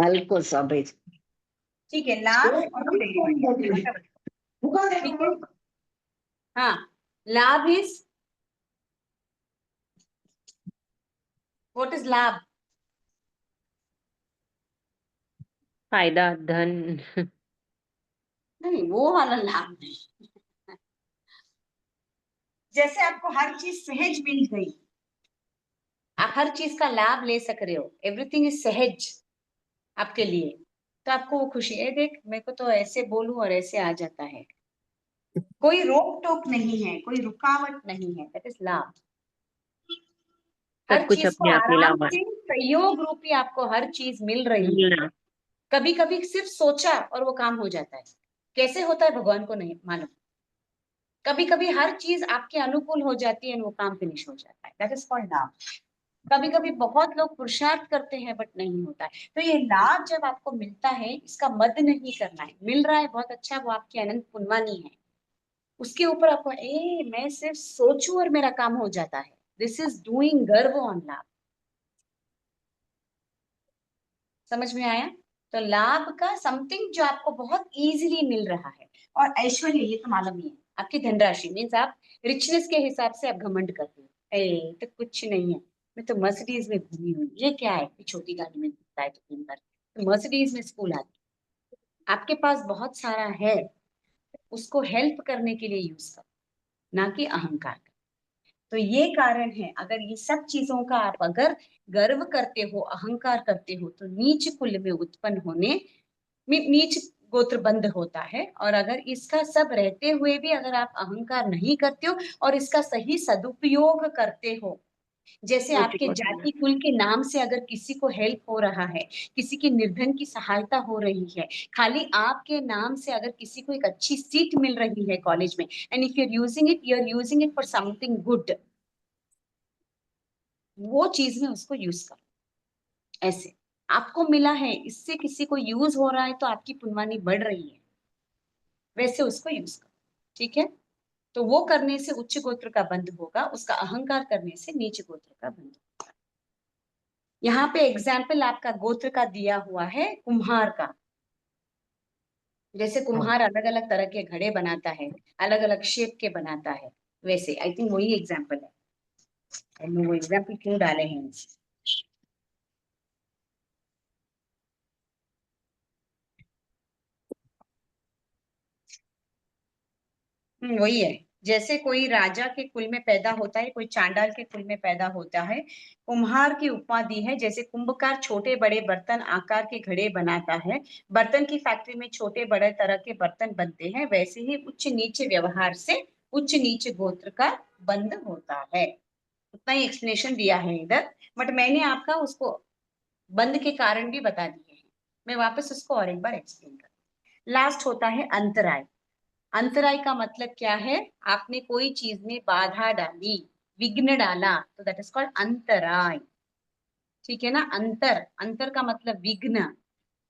अल्प सभी। ठीक है, लाभ और फिर ऐश्वर्य, ठीक है। हाँ, लाभ इज, व्हाट इज लाभ? फायदा, धन। नहीं, वो वाला लाभ नहीं। जैसे आपको हर चीज सहज मिल गई, आप हर चीज का लाभ ले सक रहे हो, एवरीथिंग इज सहज आपके लिए, तो आपको वो खुशी है, देख मेरे को तो ऐसे बोलूं और ऐसे आ जाता है, कोई रोक टोक नहीं है, कोई रुकावट नहीं है, दैट इज लाभ। हर सब कुछ चीज को अपने आप मिला आराम हुआ से सहयोग रूपी आपको हर चीज मिल है, रही है। मिलना। कभी कभी सिर्फ सोचा और वो काम हो जाता है, कैसे होता है भगवान को नहीं मालूम। कभी कभी हर चीज आपके अनुकूल हो जाती है और वो काम फिनिश हो जाता है, दैट इज कॉल्ड लाभ। कभी कभी बहुत लोग पुरुषार्थ करते हैं बट नहीं होता है, तो ये लाभ जब आपको मिलता है, इसका मद नहीं करना है, मिल रहा है बहुत अच्छा, वो आपकी अनंत पुण्यवानी है, उसके ऊपर आपको मैं सिर्फ सोचूं और मेरा काम हो जाता है, दिस इज डूइंग गर्व ऑन लाभ। समझ में आया? तो लाभ का समथिंग जो आपको बहुत इजीली मिल रहा है। और ऐश्वर्य, ये तो मालूम ही है, आपकी धनराशि मीन्स आप रिचनेस के हिसाब से आप घमंड करते हो, तो कुछ नहीं है, मैं तो मर्सिडीज में घूमी हूँ, ये क्या है, ये छोटी गाड़ी में घूमता है तो दिन भर, तो मर्सिडीज में स्कूल आती, आपके पास बहुत सारा है, उसको हेल्प करने के लिए यूज करो, ना कि अहंकार का। तो ये कारण है, अगर ये सब चीजों का आप अगर गर्व करते हो, अहंकार करते हो, तो नीच कुल में उत्पन्न होने, नीच गोत्र बंद होता है। और अगर इसका सब रहते हुए भी अगर आप अहंकार नहीं करते हो और इसका सही सदुपयोग करते हो, जैसे उच्च आपके गोत्र में। जाति कुल के नाम से अगर किसी को हेल्प हो रहा है, किसी की निर्धन की सहायता हो रही है, खाली आपके नाम से अगर किसी को एक अच्छी सीट मिल रही है कॉलेज में, and if you are using it for something good, वो चीज में उसको यूज करो। ऐसे आपको मिला है, इससे किसी को यूज हो रहा है तो आपकी पुण्यवानी बढ़ रही है, वैसे उसको यूज करो, ठीक है। तो वो करने से उच्च गोत्र का बंध होगा, उसका अहंकार करने से नीच गोत्र का बंध होगा। यहाँ पे एग्जाम्पल आपका गोत्र का दिया हुआ है कुम्हार का, जैसे कुम्हार अलग अलग तरह के घड़े बनाता है, अलग अलग शेप के बनाता है, वैसे आई थिंक वही एग्जाम्पल है, वो एग्जाम्पल क्यों डाले हैं। वही है, जैसे कोई राजा के कुल में पैदा होता है, कोई चांडाल के कुल में पैदा होता है, कुम्हार की उपमा दी है, जैसे कुंभकार छोटे बड़े बर्तन आकार के घड़े बनाता है, बर्तन की फैक्ट्री में छोटे बड़े तरह के बर्तन बनते हैं, वैसे ही उच्च नीच व्यवहार से उच्च नीच गोत्र का बंध होता है। उतना ही एक्सप्लेनेशन दिया है इधर, बट मैंने आपका उसको बंद के कारण भी बता दिए हैं, मैं वापस उसको और एक बार एक्सप्लेन कर। लास्ट होता है अंतराय। अंतराय का मतलब क्या है, आपने कोई चीज में बाधा डाली, विघ्न डाला, तो दैट इज कॉल्ड अंतराय, ठीक है ना। अंतर, अंतर का मतलब विघ्न,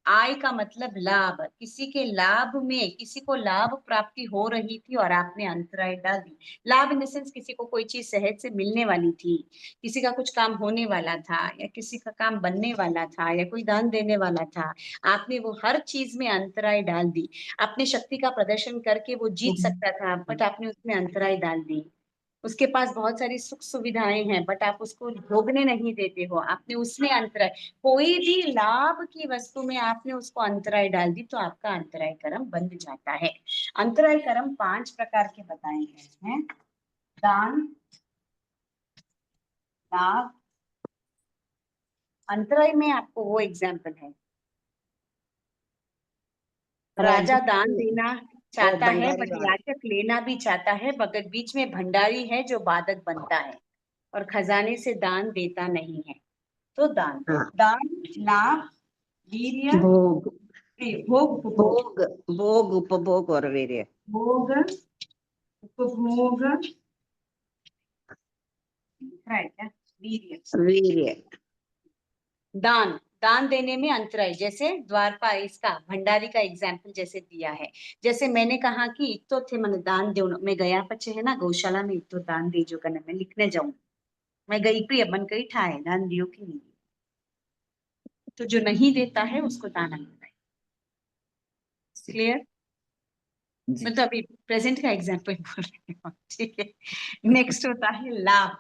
आय का मतलब लाभ, किसी के लाभ में, किसी को लाभ प्राप्ति हो रही थी और आपने अंतराय डाल दी। लाभ इन द सेंस किसी को कोई चीज सहज से मिलने वाली थी, किसी का कुछ काम होने वाला था, या किसी का काम बनने वाला था, या कोई दान देने वाला था, आपने वो हर चीज में अंतराय डाल दी। अपने शक्ति का प्रदर्शन करके वो जीत सकता था, बट आपने उसमें अंतराय डाल दी। उसके पास बहुत सारी सुख सुविधाएं हैं, बट आप उसको भोगने नहीं देते हो, आपने उसमें अंतराय, कोई भी लाभ की वस्तु में आपने उसको अंतराय डाल दी, तो आपका अंतराय कर्म बंध जाता है। अंतराय कर्म 5 प्रकार के बताए गए हैं। दान, लाभ, अंतराय में आपको वो एग्जाम्पल है, राजा दान देना चाहता है बट याचक लेना भी चाहता है, मगर बीच में भंडारी है जो बाधक बनता है, और खजाने से दान देता नहीं है। तो दान, हाँ। दान, लाभ, वीर्य, भोग, भोग, उपभोग, भोग, भोग, उपभोग और वीर्य। भोग, उपभोग, वीर्य, वीर्य। दान, दान देने में अंतराय, जैसे द्वारपाल इसका भंडारी का एग्जाम्पल जैसे दिया है। जैसे मैंने कहा कि इतो थे मन दान दे, मैं गया पचे है ना गौशाला में, इतो दान दे जो करने मैं लिखने जाऊं, मैं गई प्रिय मन कही ठाए दान दियो कि नहीं, तो जो नहीं देता है उसको दान अंतराय। क्लियर? मैं तो अभी प्रेजेंट का एग्जाम्पल बोल रही हूँ, ठीक है। नेक्स्ट होता है लाभ,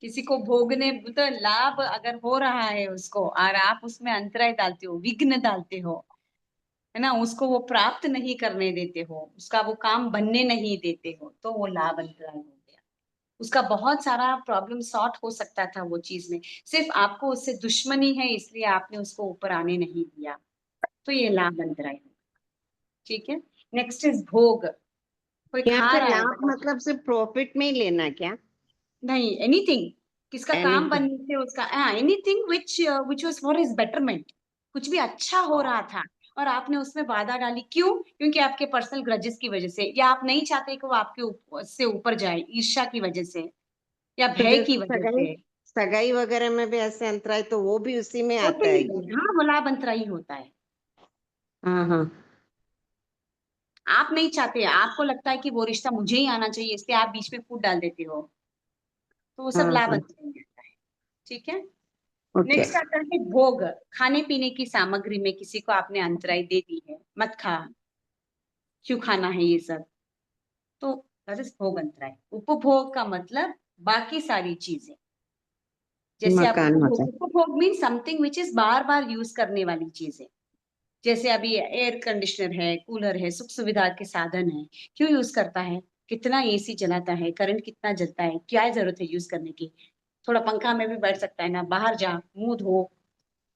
किसी को भोगने, तो लाभ अगर हो रहा है उसको और आप उसमें अंतराय डालते हो, विघ्न डालते हो, है ना, उसको वो प्राप्त नहीं करने देते हो, उसका वो काम बनने नहीं देते हो, तो वो लाभ अंतराय हो गया। उसका बहुत सारा प्रॉब्लम सॉर्ट हो सकता था वो चीज में, सिर्फ आपको उससे दुश्मनी है इसलिए आपने उसको ऊपर आने नहीं दिया, तो ये लाभ अंतराय हो। ठीक है। नेक्स्ट इज भोग, कोई यहाँ खा पे रहा है लाभ मतलब सिर्फ प्रॉफिट में ही लेना क्या? नहीं, एनीथिंग, किसका काम Anything. बनने से उसका, anything which was for his betterment, कुछ भी अच्छा हो रहा था और आपने उसमें बाधा डाली, क्यों? क्योंकि आपके पर्सनल ग्रजेस की वजह से, या आप नहीं चाहते कि वो आपके से ऊपर जाए, ईर्ष्या की वजह से या तो भय जैसे की वजह सगाई, से। सगाई वगैरह में भी ऐसे अंतराय, तो वो भी उसी में आता होते है ही क्या? है, हाँ, वो लाभ अंतरायी होता है। हाँ हाँ। आप नहीं चाहते, आपको लगता है कि वो रिश्ता मुझे ही आना चाहिए, इसलिए आप बीच में फूट डाल देते हो, तो वो सब हाँ लाभ हाँ। अंतरायी होता है। ठीक है। ओके। नेक्स्ट आता है भोग, खाने पीने की सामग्री में किसी को आपने अंतराय दे दी है, मत खा, क्यों खाना है ये सब, तो दैट इज भोग अंतराय। उपभोग का मतलब बाकी सारी चीजें, जैसे आप मकान होता उपभोग, है। उपभोग mean something which is bar bar use करने वाली चीजें, जैसे अभी एयर कंडीशनर है, कूलर है, सुख सुविधा के साधन है, क्यों यूज करता है, कितना एसी चलाता है, करंट कितना जलता है, क्या जरूरत है यूज करने की, थोड़ा पंखा में भी बैठ सकता है ना, बाहर जा, मुंह धो,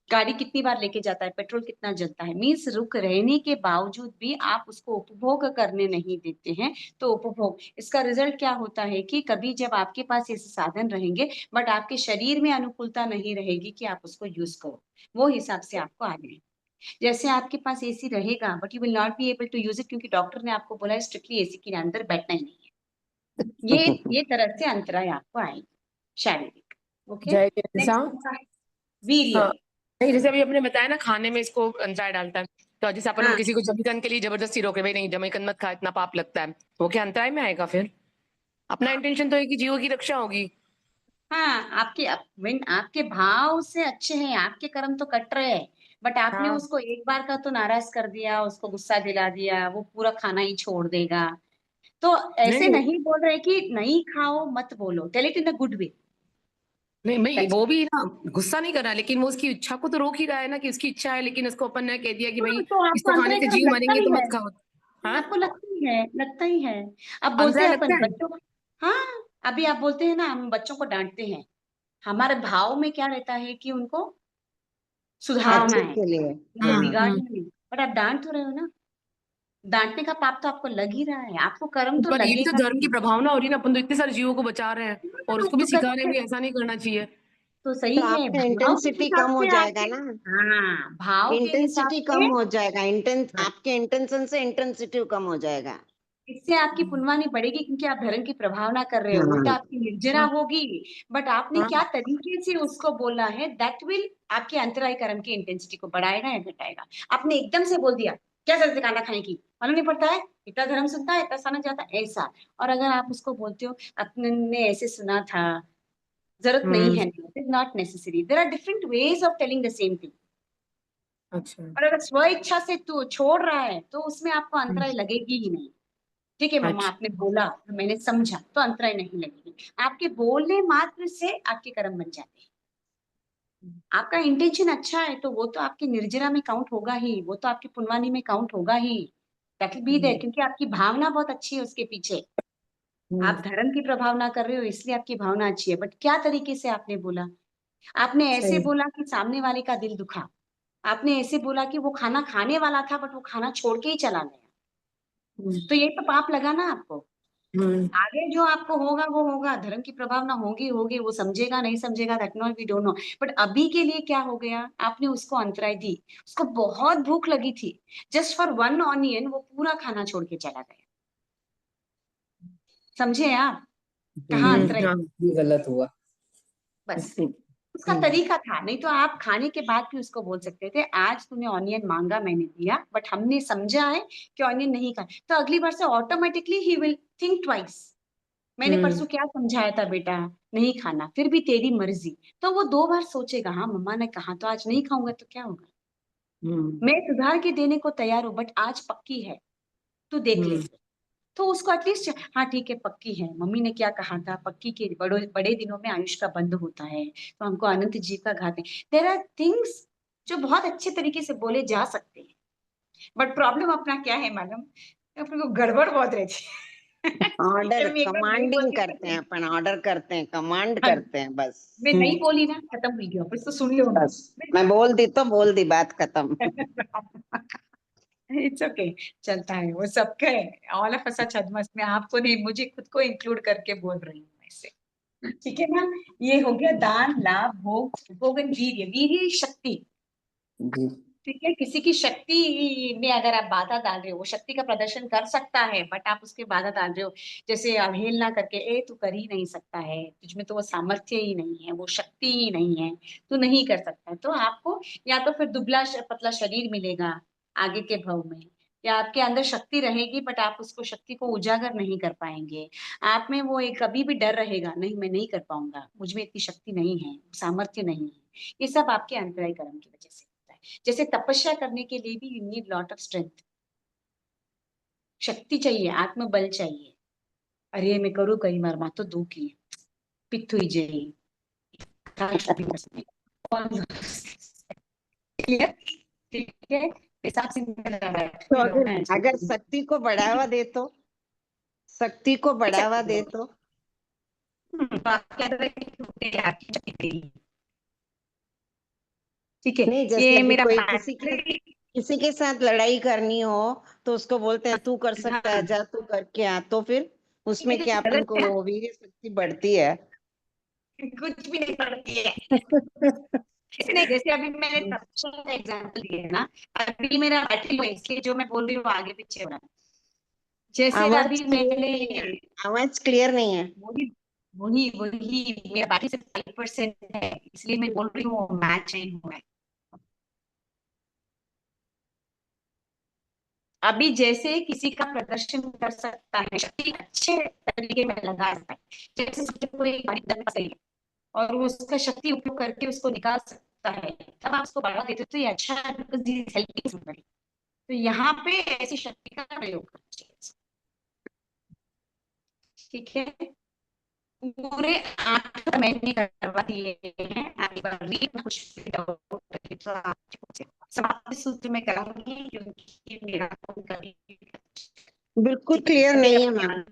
गाड़ी कितनी बार लेके जाता है, पेट्रोल कितना जलता है, मीन्स रुक रहने के बावजूद भी आप उसको उपभोग करने नहीं देते हैं, तो उपभोग, इसका रिजल्ट क्या होता है कि कभी जब आपके पास ऐसे साधन रहेंगे बट आपके शरीर में अनुकूलता नहीं रहेगी कि आप उसको यूज करो, वो हिसाब से आपको आ गए। जैसे आपके पास एसी रहेगा but you will not be able to use it, क्योंकि डॉक्टर ने आपको बोला है स्ट्रिक्टली एसी के अंदर बैठना ही नहीं है, ये तरह से अंतराय आपको आएगी शारीरिक। ओके। जय नेक्स्ट जैसा। होता है वीर्य। हाँ, नहीं जैसे अभी आपने बताया ना खाने में इसको अंतराय डालता है, तो जैसे अपन हाँ, किसी को जमीकंद के लिए जबरदस्ती रोके, भाई नहीं जमीकंद मत खा, इतना पाप लगता है, वो क्या अंतराय में आएगा? फिर अपना इंटेंशन तो है कि जीवों की रक्षा होगी। हाँ, आपके भाव से अच्छे हैं, आपके कर्म तो कट रहे हैं, बट आपने हाँ, उसको एक बार का तो नाराज कर दिया, उसको गुस्सा दिला दिया, वो पूरा खाना ही छोड़ देगा। तो नहीं ऐसे नहीं नहीं बोल रहे कि नहीं खाओ मत बोलो, tell it in a good way. नहीं भाई, वो भी ना गुस्सा नहीं कर रहा, लेकिन वो उसकी इच्छा को तो रोक ही रहा है ना, कि उसकी इच्छा है, लेकिन उसको अपन ने कह दिया कि भाई तो आपको इसको खाने अंतराय से कर्म जीव लगता मरेंगे ही तो है, मत खाओ। हाँ, आपको लगता ही है, लगता ही है। अब बोलते अंतराय हैं लगता अपन है। बच्चों को, हाँ, अभी आप बोलते हैं ना हम बच्चों को डांटते हैं, हमारे भाव में क्या रहता है कि उनको सुधारना अच्छे है, के लिए। उनको हाँ। बिगाड़ना नहीं, बट आप डांट तो रहे हो ना, डांटने का पाप तो आपको लग ही रहा है, आपको कर्म तो पर ये भी तो लगेगा धर्म की ही। प्रभावना हो रही है ना, अपन तो इतने सारे जीवों को बचा रहे हैं और उसको भी तो सिखा रहे करते हैं हैं, कि ऐसा नहीं करना चाहिए। तो तो सही है, आपका भाव के इंटेंसिटी हिसाब कम हो से जाएगा आपके, ना। हाँ, भाव के हिसाब इंटेंसिटी कम से, हो जाएगा, हाँ, आपके इंटेंशन से इंटेंसिटी कम हो जाएगा। इससे आपकी पुण्यवानी बढ़ेगी क्योंकि आप धर्म की प्रभावना कर रहे हो, उल्टा हाँ आपकी निर्जरा होगी। बट आपने हाँ। क्या तरीके से उसको बोला है, दैट विल आपके अंतराय कर्म की इंटेंसिटी को बढ़ाएगा या घटाएगा। आपने एकदम से बोल दिया क्या जरूरत है खाना खाने की, मालूम नहीं पड़ता है, इतना धर्म सुनता है, इतना समझ जाता है, ऐसा। और अगर आप उसको बोलते हो अपने ने ऐसे सुना था, जरूरत नहीं है, it is not necessary, there are different ways of telling the same thing. अच्छा। और अगर स्व इच्छा से तू छोड़ रहा है तो उसमें आपको अंतराय लगेगी ही नहीं। ठीक है मम्मा, अच्छा। आपने बोला मैंने समझा, तो अंतराय नहीं लगेगी। आपके बोलने मात्र से आपके कर्म बन जाते हैं। आपका इंटेंशन अच्छा है तो वो तो आपकी निर्जरा में काउंट होगा ही, वो तो आपकी पुण्यवानी में काउंट होगा ही। दैट विल बी देयर, क्योंकि आपकी भावना बहुत अच्छी है उसके पीछे। आप धर्म की प्रभावना कर रहे हो इसलिए आपकी भावना अच्छी है, बट क्या तरीके से आपने बोला। आपने ऐसे सही। बोला कि सामने वाले का दिल दुखा। आपने ऐसे बोला कि वो खाना खाने वाला था बट वो खाना छोड़ के ही चला गया, तो ये तो पाप लगा ना आपको। हम्म। आगे जो आपको होगा वो होगा, धर्म की प्रभावना होगी होगी, वो समझेगा नहीं समझेगा that not we don't know. But अभी के लिए क्या हो गया, आपने उसको अंतराय दी, उसको बहुत भूख लगी थी, जस्ट फॉर वन ऑनियन वो पूरा खाना छोड़ के चला गया। समझे आप कहाँ अंतराय। हाँ, ये गलत हुआ। बस उसका तरीका था, नहीं तो आप खाने के बाद भी उसको बोल सकते थे आज तूने ऑनियन मांगा मैंने दिया, बट हमने समझा है कि ऑनियन नहीं खा, तो अगली बार से automatically he will think twice. मैंने परसों क्या समझाया था बेटा, नहीं खाना, फिर भी तेरी मर्जी, तो वो 2 बार सोचेगा, हाँ मम्मा ने कहा तो आज नहीं खाऊंगा तो क्या होगा। मैं सुधार के देने को तैयार हूँ बट आज पक्की है, तू देख ले। तो उसको एटलीस्ट हाँ ठीक है पक्की है, मम्मी ने क्या कहा था, पक्की के बड़े बड़े दिनों में आयुष का बंध होता है, तो हमको अनंत जीव का घात है। देयर आर थिंग्स जो बहुत अच्छे तरीके से बोले जा सकते हैं, बट प्रॉब्लम अपना क्या है मालूम, अपने को गड़बड़ बहुत रहती है। ऑर्डर जब मैं एक बार नहीं कमांडिंग बोलती करते हैं, ना, अपन ऑर्डर करते हैं, कमांड हाँ, करते हैं बस। मैं नहीं बोली ना खत्म हुई गया, फिर तो सुन लो ना। बस मैं बोल दी बात खत्म। इट्स ओके, चलता है वो सबका है। ऑल ऑफ अस आर छदमस में, आपको नहीं मुझे खुद को इंक्लूड करके बोल रही हूँ ऐसे। ठीक है ना। ये हो गया दान लाभ भोग, भोग एंड वीर्य। वीर्य शक्ति, ठीक है, किसी की शक्ति में अगर आप बाधा डाल रहे हो, वो शक्ति का प्रदर्शन कर सकता है बट आप उसके बाधा डाल रहे हो, जैसे अवहेलना करके ए तू कर ही नहीं सकता है, तुझमें तो वो सामर्थ्य ही नहीं है, वो शक्ति ही नहीं है, तू नहीं कर सकता, तो आपको या तो फिर दुबला पतला शरीर मिलेगा आगे के भव में, या आपके अंदर शक्ति रहेगी बट आप उसको शक्ति को उजागर नहीं कर पाएंगे। आप में वो एक कभी भी डर रहेगा, नहीं मैं नहीं कर पाऊंगा, मुझ में इतनी शक्ति नहीं है, सामर्थ्य नहीं है। ये सब आपके अंतराय कर्म की वजह से होता है। जैसे तपस्या करने के लिए भी you need lot of strength, शक्ति चाहिए, आत्मबल चाहिए। अरे मैं करूँ कहीं मरमा तो दू की पित्त हुई जाए, ठीक है, हिसाब से तो अगर शक्ति को बढ़ावा दे तो, शक्ति को बढ़ावा दे तो ठीक है, नहीं, जैसे ये अभी मेरा कोई बैटरी, किसी के साथ लड़ाई करनी हो तो उसको बोलते हैं तू कर सकता है, हाँ जा तू करके आ, तो फिर उसमें क्या अपन गलत को है, वीर्य शक्ति बढ़ती है। कुछ भी नहीं पड़ती है। नहीं जैसे अभी मैंने तपस्या का एग्जांपल दिया है ना, अभी मेरा बैटरी है इसलिए जो मैं बोल रही हूँ आगे पीछे हो रहा है। जैसे आवाज अभी क्लियर मैंने नहीं है, आवाज क्लियर नहीं है। वही वही वही मेरा बैटरी सिर्फ 5% है, इसलिए मैं बोल रही हूँ मैच नहीं हो रहा है। अभी जैसे किसी का प्रदर्शन कर सकता है, शक्ति अच्छे तरीके में लगा सकता है, जैसे कोई गाड़ी चल रही है और वो उसका शक्ति उपयोग करके उसको निकाल सकता है, तब आप उसको बढ़ा देते हो, तो ये अच्छा है because he is helping somebody। तो यहाँ पे ऐसी शक्ति का प्रयोग करना चाहिए। ठीक है, पूरे 8 महीने करवा दिए हैं, आप एक बार रीड कुछ तो आप समाप्ति सूत्र में कराऊंगी क्योंकि मेरा फोन कभी बिल्कुल क्लियर नहीं है मैम,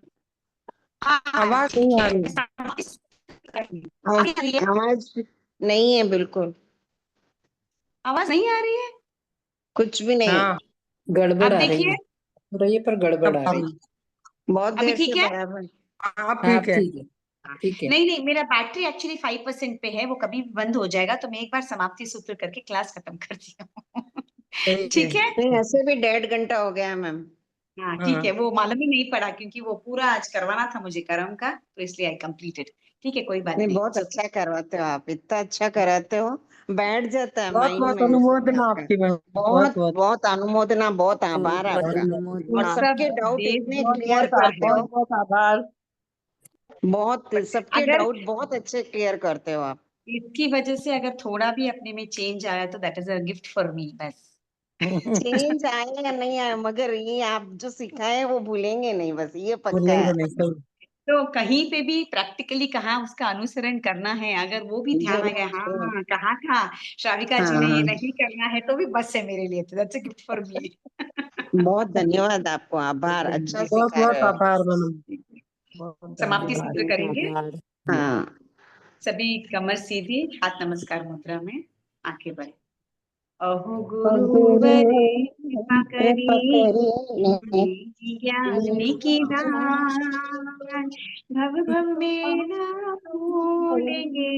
आवाज नहीं आ रही है। आवाज नहीं है बिल्कुल, आवाज नहीं आ रही है, कुछ भी नहीं है, हाँ गड़बड़ अब आ रही देखिए, है, हो रही है पर गड़बड़ अब आ रही है। बहुत अभी देर से ठीक है। बराबर। आप हाँ, ठीक है। ठीक है, ठीक है। नहीं नहीं, मेरा बैटरी एक्चुअली 5% पे है, वो कभी भी बंद हो जाएगा, तो मैं एक बार समाप्ति सूत्र करके क्लास खत्म करती हूँ। सही है। ठीक है, नहीं, ऐसे भी 1.5 घंटा हो गया है मैम। हाँ ठीक है, वो मालूम ही नहीं पड़ा क्योंकि वो पूरा आज करवाना था मुझे कर्म का, तो इसलिए आई कंप्लीटेड। ठीक है, कोई बात नहीं नहीं। बहुत अच्छा करवाते हो आप, इतना अच्छा कराते हो, बैठ जाता है बहुत माइंड बहुत में अनुमोदना आपका। आपकी बहन, बहुत बहुत बहुत अनुमोदना, बहुत आभार बहुत आपका। अनुमोदना। और वो सब सबके डाउट देव इतने बहुत क्लियर बहुत करते हो, बहुत बहुत आभार। बहुत सबके अगर डाउट बहुत अच्छे क्लियर करते हो आप। इसकी वजह से अगर थोड़ा भी अपने में चेंज आया तो that is a gift for me, बस। चेंज आए या नहीं आए, मगर ये आप जो सिखाए वो भूलेंगे नहीं, बस ये पक्का भूलेंगे है। नहीं, सही। तो कहीं पे भी प्रैक्टिकली कहाँ उसका अनुसरण करना है, अगर वो भी ध्यान आ गया, जरूर। हाँ कहा था श्राविका जी ने ये हाँ, नहीं करना है, तो भी बस है मेरे लिए, तो that's a gift for me. बहुत धन्यवाद आपको, आभार, अच्छा बहुत सिखा बहुत रहे हो। आभार बहन, बहुत समाप्ति धन्यवाद। सूत्र करेंगे। हाँ, सभी कमर सीधी, हाथ नमस्कार मुद्रा में, आंखें बंद। अहो गुरु गुरुवरे कृपा कृपा करी, करिए, ज्ञान की दान, भव भव में ना भूलेंगे,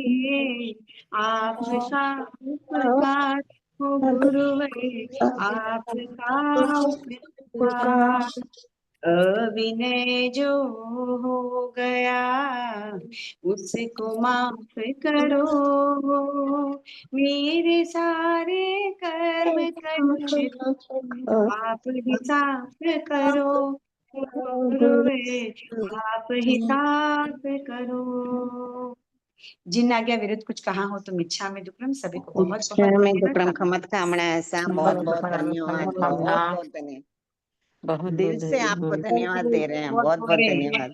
आपका उपकार हो गुरुवरे, आपका उपकार। अविनय जो हो गया उसको माफ करो, मेरे सारे कर्म कलुष आप ही साफ करो, गुरुवे आप ही साफ करो। जिन आज्ञा विरुद्ध कुछ कहा हो तो मिच्छा में दुक्कड़म। सभी को बहुत बहुत में धन्यवाद। दुक्रम खमत कामना ऐसा, बहुत बहुत धन्यवाद, बहुत बहुत धन्यवाद, बहुत दिल बहुत से आपको धन्यवाद। धन्यवाद दे रहे हैं, बहुत बहुत अरे धन्यवाद।